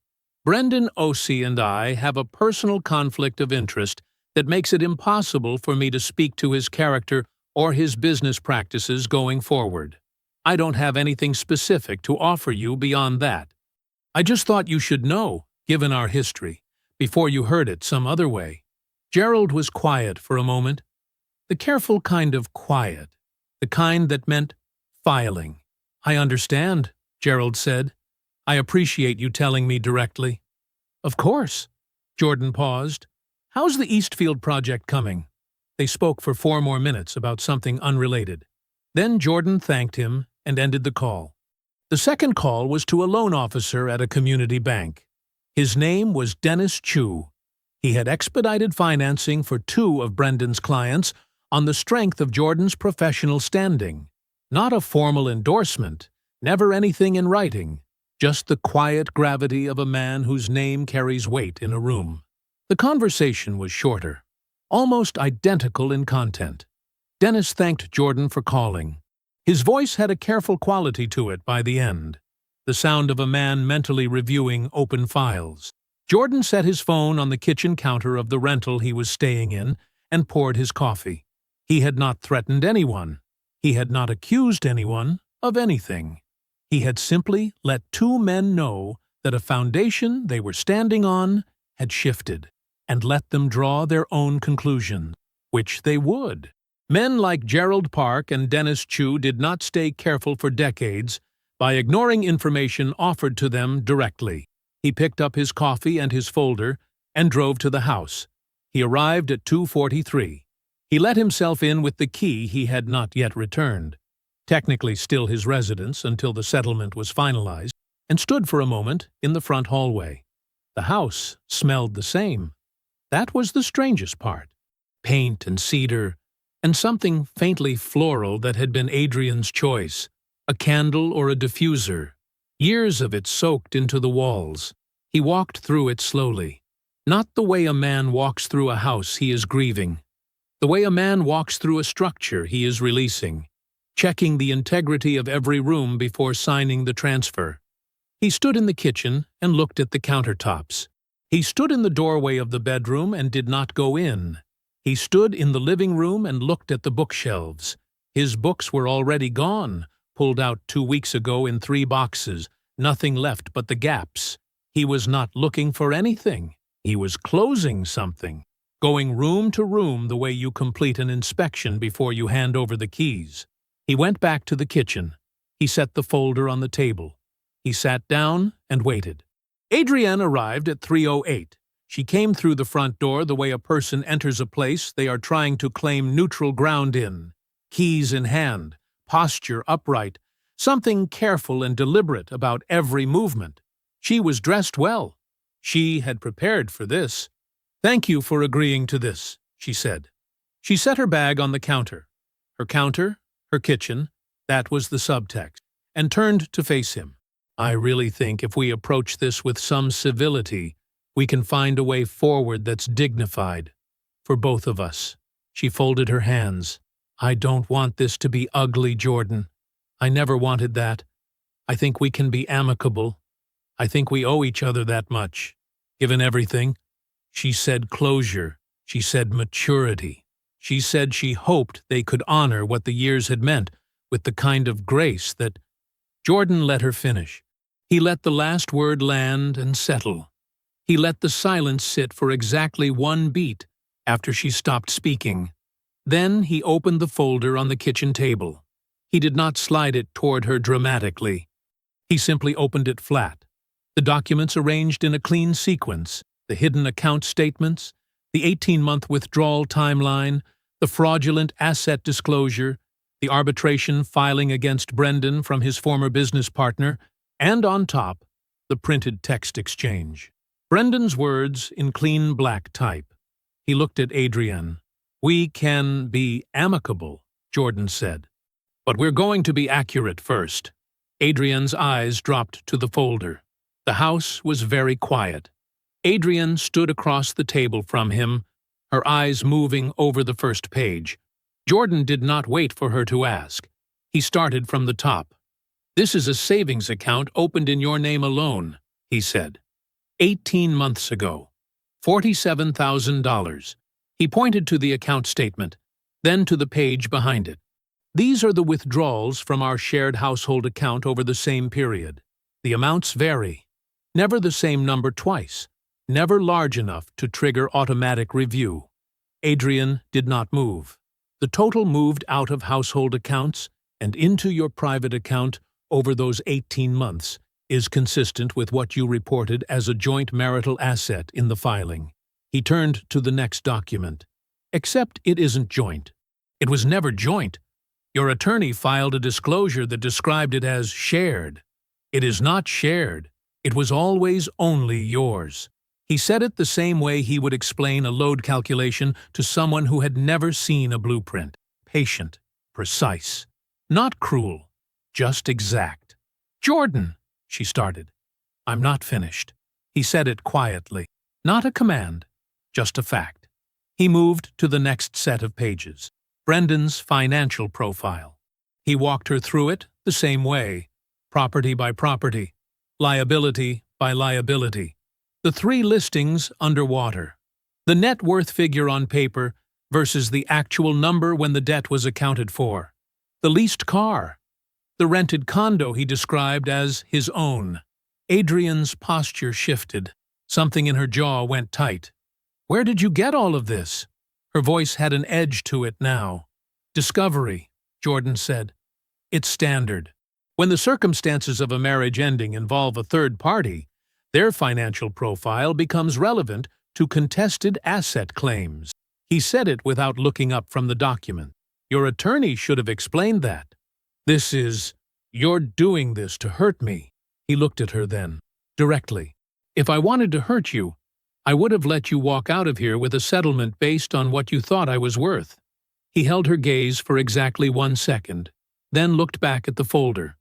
Brendan Osei and I have a personal conflict of interest that makes it impossible for me to speak to his character or his business practices going forward. I don't have anything specific to offer you beyond that. I just thought you should know, given our history, before you heard it some other way." Gerald was quiet for a moment. The careful kind of quiet, the kind that meant filing. "I understand," Gerald said. "I appreciate you telling me directly." "Of course." Jordan paused. "How's the Eastfield project coming?" They spoke for 4 more minutes about something unrelated. Then Jordan thanked him and ended the call. The second call was to a loan officer at a community bank. His name was Dennis Chu. He had expedited financing for 2 of Brendan's clients on the strength of Jordan's professional standing. Not a formal endorsement, never anything in writing, just the quiet gravity of a man whose name carries weight in a room. The conversation was shorter, almost identical in content. Dennis thanked Jordan for calling. His voice had a careful quality to it by the end, the sound of a man mentally reviewing open files. Jordan set his phone on the kitchen counter of the rental he was staying in and poured his coffee. He had not threatened anyone. He had not accused anyone of anything. He had simply let 2 men know that a foundation they were standing on had shifted, and let them draw their own conclusions, which they would. Men like Gerald Park and Dennis Chu did not stay careful for decades by ignoring information offered to them directly. He picked up his coffee and his folder and drove to the house. He arrived at 2:43. He let himself in with the key he had not yet returned, technically still his residence until the settlement was finalized, and stood for a moment in the front hallway. The house smelled the same. That was the strangest part. Paint and cedar, and something faintly floral that had been Adrian's choice, a candle or a diffuser, years of it soaked into the walls. He walked through it slowly, not the way a man walks through a house he is grieving, the way a man walks through a structure he is releasing, checking the integrity of every room before signing the transfer. He stood in the kitchen and looked at the countertops. He stood in the doorway of the bedroom and did not go in. He stood in the living room and looked at the bookshelves. His books were already gone, pulled out 2 weeks ago in 3 boxes, nothing left but the gaps. He was not looking for anything. He was closing something, going room to room the way you complete an inspection before you hand over the keys. He went back to the kitchen. He set the folder on the table. He sat down and waited. Adrienne arrived at 3:08. She came through the front door the way a person enters a place they are trying to claim neutral ground in. Keys in hand, posture upright, something careful and deliberate about every movement. She was dressed well. She had prepared for this. "Thank you for agreeing to this," she said. She set her bag on the counter. Her counter, her kitchen, that was the subtext, and turned to face him. "I really think if we approach this with some civility, we can find a way forward that's dignified. For both of us." She folded her hands. "I don't want this to be ugly, Jordan. I never wanted that. I think we can be amicable. I think we owe each other that much. Given everything." She said closure. She said maturity. She said she hoped they could honor what the years had meant with the kind of grace that— Jordan let her finish. He let the last word land and settle. He let the silence sit for exactly one beat after she stopped speaking. Then he opened the folder on the kitchen table. He did not slide it toward her dramatically. He simply opened it flat. The documents arranged in a clean sequence, the hidden account statements, the 18-month withdrawal timeline, the fraudulent asset disclosure, the arbitration filing against Brendan from his former business partner, and on top, the printed text exchange. Brendan's words in clean black type. He looked at Adrienne. "We can be amicable," Jordan said. "But we're going to be accurate first." Adrienne's eyes dropped to the folder. The house was very quiet. Adrienne stood across the table from him, her eyes moving over the first page. Jordan did not wait for her to ask. He started from the top. "This is a savings account opened in your name alone," he said. 18 months ago. $47,000. He pointed to the account statement, then to the page behind it. "These are the withdrawals from our shared household account over the same period. The amounts vary. Never the same number twice. Never large enough to trigger automatic review." Adrienne did not move. "The total moved out of household accounts and into your private account over those 18 months is consistent with what you reported as a joint marital asset in the filing." He turned to the next document. "Except it isn't joint. It was never joint. Your attorney filed a disclosure that described it as shared. It is not shared. It was always only yours." He said it the same way he would explain a load calculation to someone who had never seen a blueprint. Patient, precise, not cruel, just exact. "Jordan," she started. "I'm not finished." He said it quietly. Not a command, just a fact. He moved to the next set of pages. Brendan's financial profile. He walked her through it the same way, property by property, liability by liability. The 3 listings underwater. The net worth figure on paper versus the actual number when the debt was accounted for. The leased car. The rented condo he described as his own. Adrienne's posture shifted. Something in her jaw went tight. "Where did you get all of this?" Her voice had an edge to it now. "Discovery," Jordan said. "It's standard. When the circumstances of a marriage ending involve a third party, their financial profile becomes relevant to contested asset claims." He said it without looking up from the document. "Your attorney should have explained that. You're doing this to hurt me." He looked at her then, directly. "If I wanted to hurt you, I would have let you walk out of here with a settlement based on what you thought I was worth." He held her gaze for exactly 1 second, then looked back at the folder.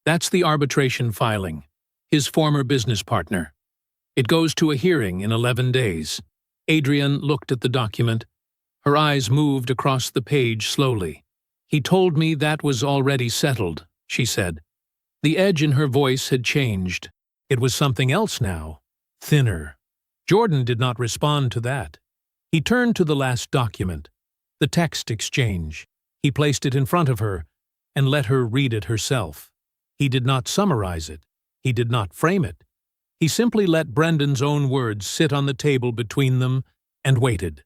"That's the arbitration filing. His former business partner. It goes to a hearing in 11 days. Adrienne looked at the document. Her eyes moved across the page slowly. "He told me that was already settled," she said. The edge in her voice had changed. It was something else now, thinner. Jordan did not respond to that. He turned to the last document, the text exchange. He placed it in front of her and let her read it herself. He did not summarize it. He did not frame it. He simply let Brendan's own words sit on the table between them and waited.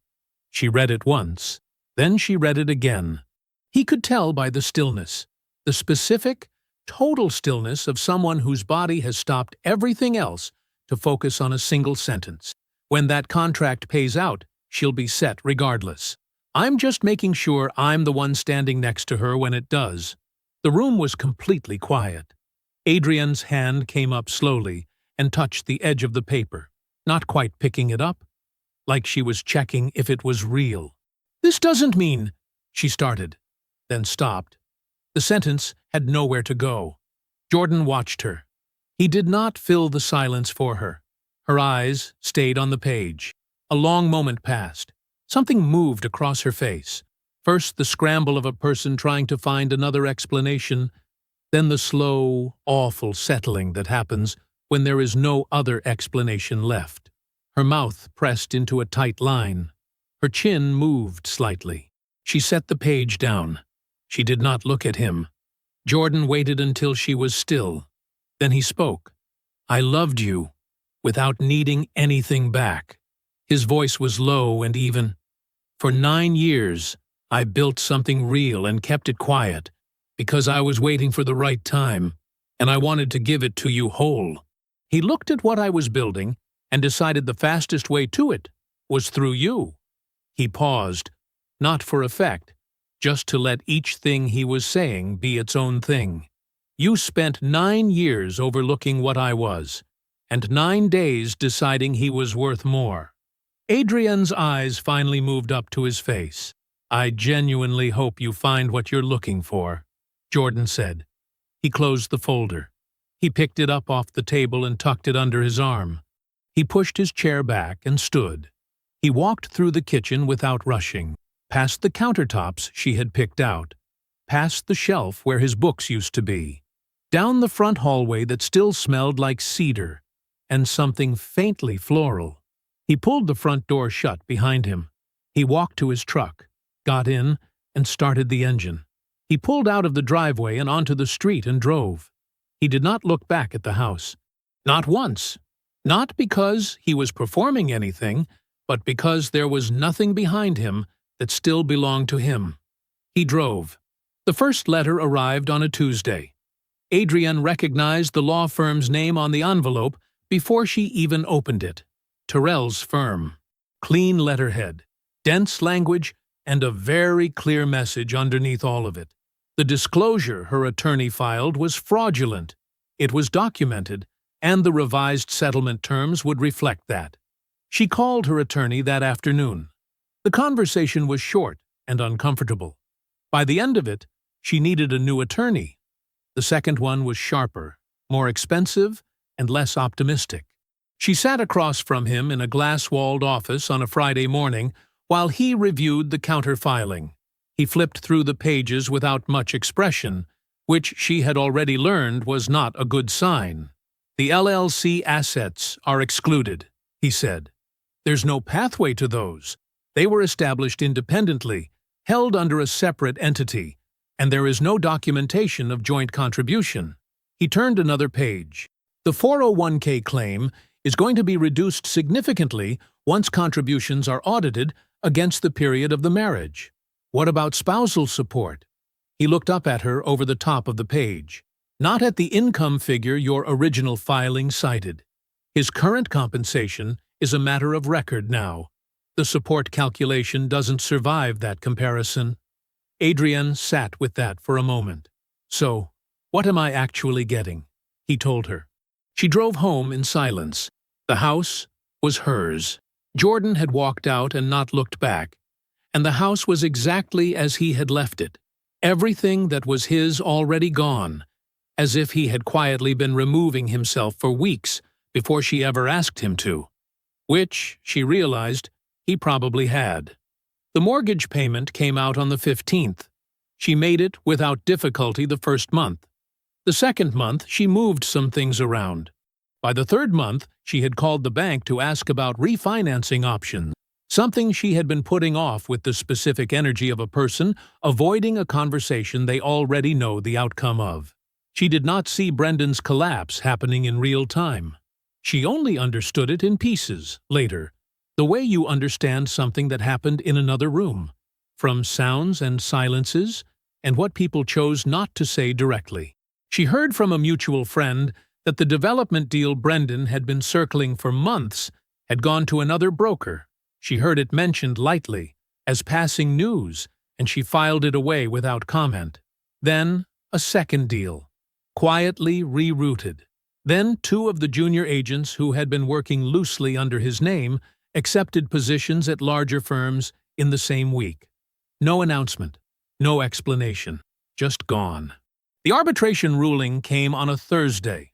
She read it once, then she read it again. He could tell by the stillness, the specific, Total stillness of someone whose body has stopped everything else to focus on a single sentence. When that contract pays out, she'll be set regardless. I'm just making sure I'm the one standing next to her when it does. The room was completely quiet. Adrian's hand came up slowly and touched the edge of the paper, not quite picking it up, like she was checking if it was real. "This doesn't mean," she started, then stopped. The sentence had nowhere to go. Jordan watched her. He did not fill the silence for her. Her eyes stayed on the page. A long moment passed. Something moved across her face. First the scramble of a person trying to find another explanation, then the slow, awful settling that happens when there is no other explanation left. Her mouth pressed into a tight line. Her chin moved slightly. She set the page down. She did not look at him. Jordan waited until she was still. Then he spoke. "I loved you, without needing anything back." His voice was low and even. "For 9 years, I built something real and kept it quiet, because I was waiting for the right time, and I wanted to give it to you whole." He looked at what I was building and decided the fastest way to it was through you. He paused, not for effect, just to let each thing he was saying be its own thing. "You spent 9 years overlooking what I was, and 9 days deciding he was worth more." Adrian's eyes finally moved up to his face. "I genuinely hope you find what you're looking for," Jordan said. He closed the folder. He picked it up off the table and tucked it under his arm. He pushed his chair back and stood. He walked through the kitchen without rushing, past the countertops she had picked out, past the shelf where his books used to be, down the front hallway that still smelled like cedar and something faintly floral. He pulled the front door shut behind him. He walked to his truck, got in, and started the engine. He pulled out of the driveway and onto the street and drove. He did not look back at the house. Not once. Not because he was performing anything, but because there was nothing behind him that still belonged to him. He drove. The first letter arrived on a Tuesday. Adrian recognized the law firm's name on the envelope before she even opened it. Terrell's firm. Clean letterhead, dense language, and a very clear message underneath all of it. The disclosure her attorney filed was fraudulent. It was documented, and the revised settlement terms would reflect that. She called her attorney that afternoon. The conversation was short and uncomfortable. By the end of it, she needed a new attorney. The second one was sharper, more expensive, and less optimistic. She sat across from him in a glass-walled office on a Friday morning while he reviewed the counter-filing. He flipped through the pages without much expression, which she had already learned was not a good sign. "The LLC assets are excluded," he said. "There's no pathway to those. They were established independently, held under a separate entity, and there is no documentation of joint contribution." He turned another page. "The 401k claim is going to be reduced significantly once contributions are audited against the period of the marriage. What about spousal support?" He looked up at her over the top of the page. "Not at the income figure your original filing cited. His current compensation is a matter of record now. The support calculation doesn't survive that comparison." Adrian sat with that for a moment. "So, what am I actually getting?" he told her. She drove home in silence. The house was hers. Jordan had walked out and not looked back, and the house was exactly as he had left it. Everything that was his already gone, as if he had quietly been removing himself for weeks before she ever asked him to. Which, she realized, he probably had. The mortgage payment came out on the 15th. She made it without difficulty the first month. The second month, she moved some things around. By the third month, she had called the bank to ask about refinancing options, something she had been putting off with the specific energy of a person avoiding a conversation they already know the outcome of. She did not see Brendan's collapse happening in real time. She only understood it in pieces, later, the way you understand something that happened in another room, from sounds and silences, and what people chose not to say directly. She heard from a mutual friend that the development deal Brendan had been circling for months had gone to another broker. She heard it mentioned lightly, as passing news, and she filed it away without comment. Then, a second deal, quietly rerouted. Then 2 of the junior agents who had been working loosely under his name accepted positions at larger firms in the same week. No announcement, no explanation, just gone. The arbitration ruling came on a Thursday.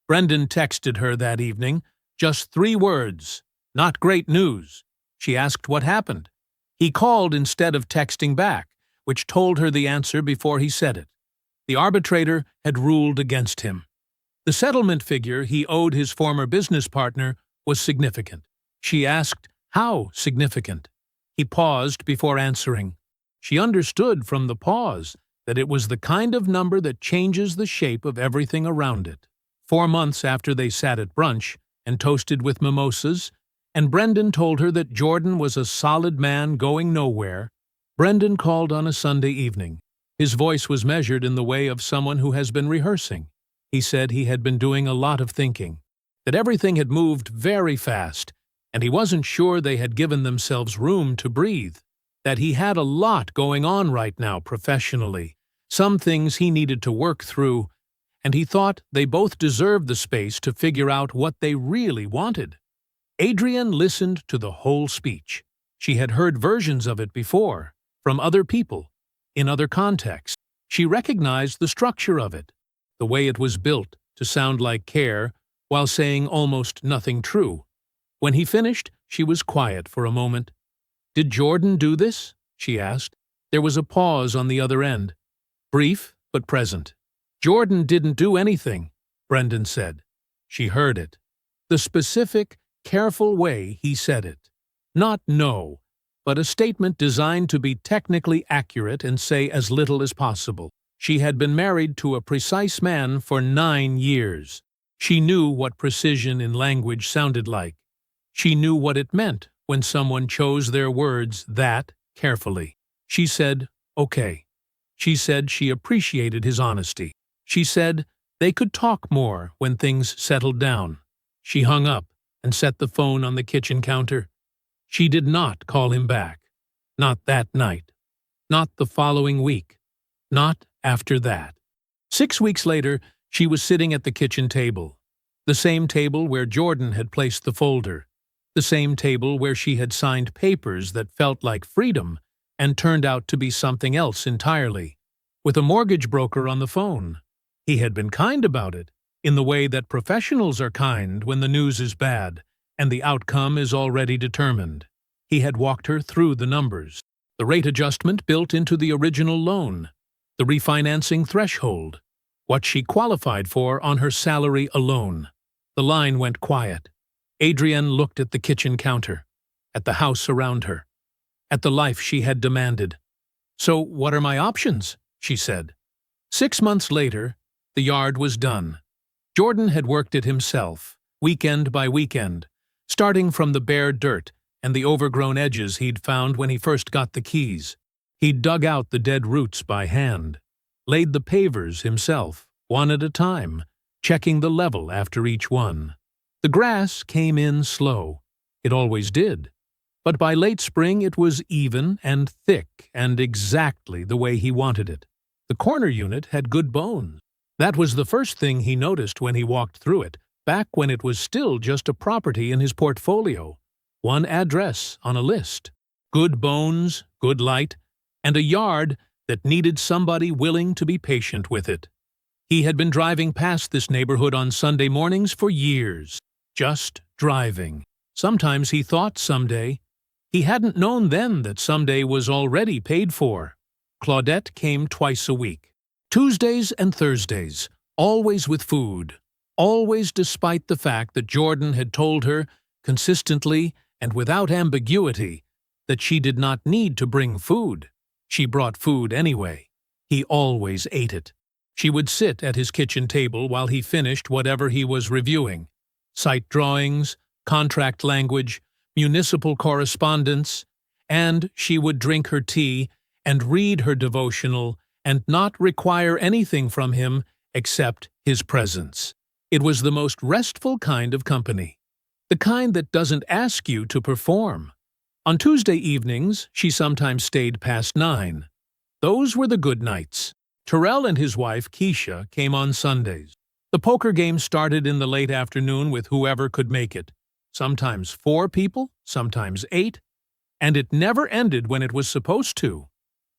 Brendan texted her that evening, just 3 words, "Not great news." She asked what happened. He called instead of texting back, which told her the answer before he said it. The arbitrator had ruled against him. The settlement figure he owed his former business partner was significant. She asked, how significant? He paused before answering. She understood from the pause that it was the kind of number that changes the shape of everything around it. 4 months after they sat at brunch and toasted with mimosas, and Brendan told her that Jordan was a solid man going nowhere, Brendan called on a Sunday evening. His voice was measured in the way of someone who has been rehearsing. He said he had been doing a lot of thinking, that everything had moved very fast, and he wasn't sure they had given themselves room to breathe, that he had a lot going on right now professionally, some things he needed to work through, and he thought they both deserved the space to figure out what they really wanted. Adrienne listened to the whole speech. She had heard versions of it before, from other people, in other contexts. She recognized the structure of it, the way it was built to sound like care while saying almost nothing true. When he finished, she was quiet for a moment. "Did Jordan do this?" she asked. There was a pause on the other end, brief but present. "Jordan didn't do anything," Brendan said. She heard it. The specific, careful way he said it. Not no, but a statement designed to be technically accurate and say as little as possible. She had been married to a precise man for 9 years. She knew what precision in language sounded like. She knew what it meant when someone chose their words that carefully. She said, okay. She said she appreciated his honesty. She said they could talk more when things settled down. She hung up and set the phone on the kitchen counter. She did not call him back. Not that night. Not the following week. Not after that. 6 weeks later, she was sitting at the kitchen table. The same table where Jordan had placed the folder. The same table where she had signed papers that felt like freedom and turned out to be something else entirely. With a mortgage broker on the phone. He had been kind about it, in the way that professionals are kind when the news is bad and the outcome is already determined. He had walked her through the numbers. The rate adjustment built into the original loan. The refinancing threshold. What she qualified for on her salary alone. The line went quiet. Adrienne looked at the kitchen counter, at the house around her, at the life she had demanded. "So what are my options?" she said. 6 months later, the yard was done. Jordan had worked it himself, weekend by weekend, starting from the bare dirt and the overgrown edges he'd found when he first got the keys. He'd dug out the dead roots by hand, laid the pavers himself, one at a time, checking the level after each one. The grass came in slow. It always did. But by late spring it was even and thick and exactly the way he wanted it. The corner unit had good bones. That was the first thing he noticed when he walked through it, back when it was still just a property in his portfolio. One address on a list. Good bones, good light, and a yard that needed somebody willing to be patient with it. He had been driving past this neighborhood on Sunday mornings for years. Just driving. Sometimes he thought someday. He hadn't known then that someday was already paid for. Claudette came twice a week. Tuesdays and Thursdays, always with food. Always despite the fact that Jordan had told her, consistently and without ambiguity, that she did not need to bring food. She brought food anyway. He always ate it. She would sit at his kitchen table while he finished whatever he was reviewing. Site drawings, contract language, municipal correspondence, and she would drink her tea and read her devotional and not require anything from him except his presence. It was the most restful kind of company, the kind that doesn't ask you to perform. On Tuesday evenings, she sometimes stayed past 9. Those were the good nights. Terrell and his wife, Keisha, came on Sundays. The poker game started in the late afternoon with whoever could make it. Sometimes 4 people, sometimes 8, and it never ended when it was supposed to.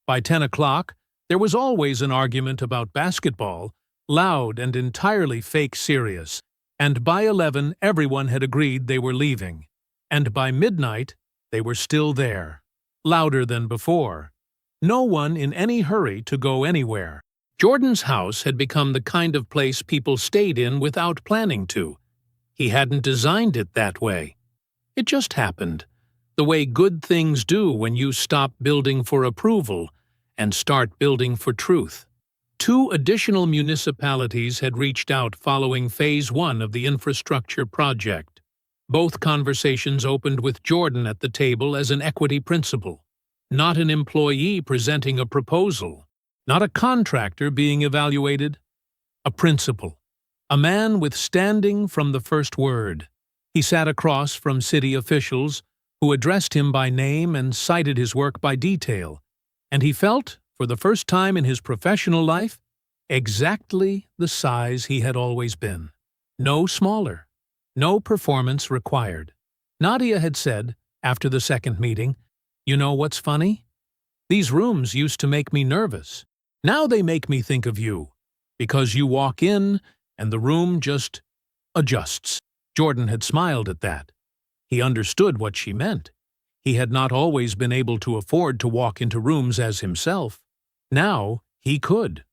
By 10 o'clock, there was always an argument about basketball, loud and entirely fake serious, and by 11 everyone had agreed they were leaving. And by midnight, they were still there, louder than before. No one in any hurry to go anywhere. Jordan's house had become the kind of place people stayed in without planning to. He hadn't designed it that way. It just happened, the way good things do when you stop building for approval and start building for truth. 2 additional municipalities had reached out following Phase 1 of the infrastructure project. Both conversations opened with Jordan at the table as an equity principal, not an employee presenting a proposal, not a contractor being evaluated, a principal, a man with standing from the first word. He sat across from city officials who addressed him by name and cited his work by detail, and he felt, for the first time in his professional life, exactly the size he had always been. No smaller. No performance required. Nadia had said, after the second meeting, "You know what's funny? These rooms used to make me nervous. Now they make me think of you, because you walk in and the room just adjusts." Jordan had smiled at that. He understood what she meant. He had not always been able to afford to walk into rooms as himself. Now he could.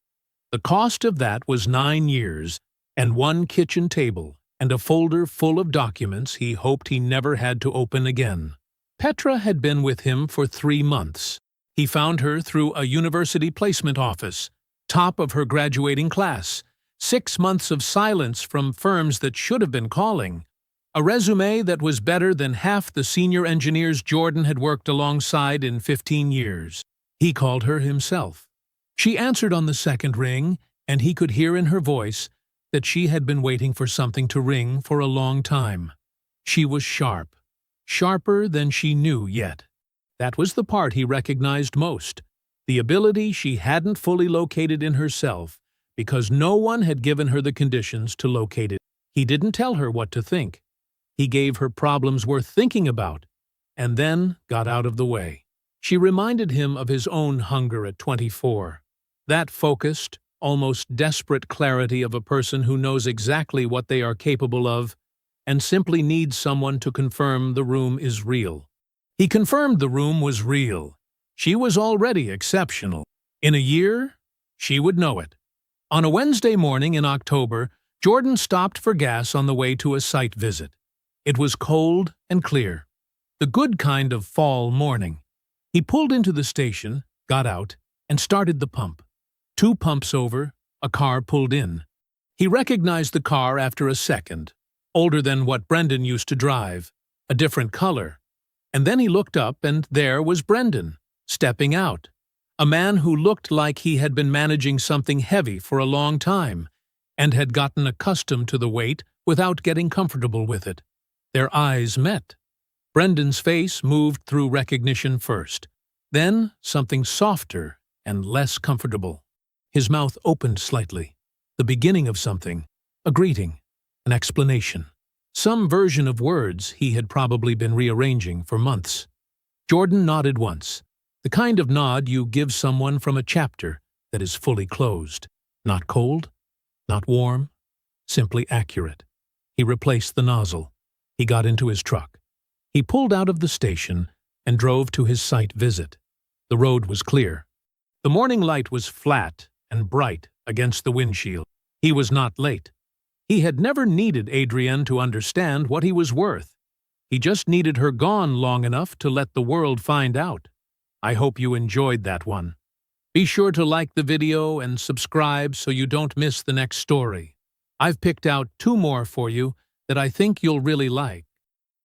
The cost of that was 9 years and 1 kitchen table and a folder full of documents he hoped he never had to open again. Petra had been with him for 3 months. He found her through a university placement office, top of her graduating class, 6 months of silence from firms that should have been calling, a resume that was better than half the senior engineers Jordan had worked alongside in 15 years. He called her himself. She answered on the second ring, and he could hear in her voice that she had been waiting for something to ring for a long time. She was sharp, sharper than she knew yet. That was the part he recognized most, the ability she hadn't fully located in herself because no one had given her the conditions to locate it. He didn't tell her what to think. He gave her problems worth thinking about, and then got out of the way. She reminded him of his own hunger at 24. That focused, almost desperate clarity of a person who knows exactly what they are capable of and simply needs someone to confirm the room is real. He confirmed the room was real. She was already exceptional. In a year, she would know it. On a Wednesday morning in October, Jordan stopped for gas on the way to a site visit. It was cold and clear, the good kind of fall morning. He pulled into the station, got out, and started the pump. 2 pumps over, a car pulled in. He recognized the car after a second, older than what Brendan used to drive, a different color. And then he looked up, and there was Brendan, stepping out, a man who looked like he had been managing something heavy for a long time and had gotten accustomed to the weight without getting comfortable with it. Their eyes met. Brendan's face moved through recognition first, then something softer and less comfortable. His mouth opened slightly, the beginning of something, a greeting, an explanation, some version of words he had probably been rearranging for months. Jordan nodded once, the kind of nod you give someone from a chapter that is fully closed. Not cold, not warm, simply accurate. He replaced the nozzle. He got into his truck. He pulled out of the station and drove to his site visit. The road was clear. The morning light was flat and bright against the windshield. He was not late. He had never needed Adrienne to understand what he was worth. He just needed her gone long enough to let the world find out. I hope you enjoyed that one. Be sure to like the video and subscribe so you don't miss the next story. I've picked out 2 more for you that I think you'll really like.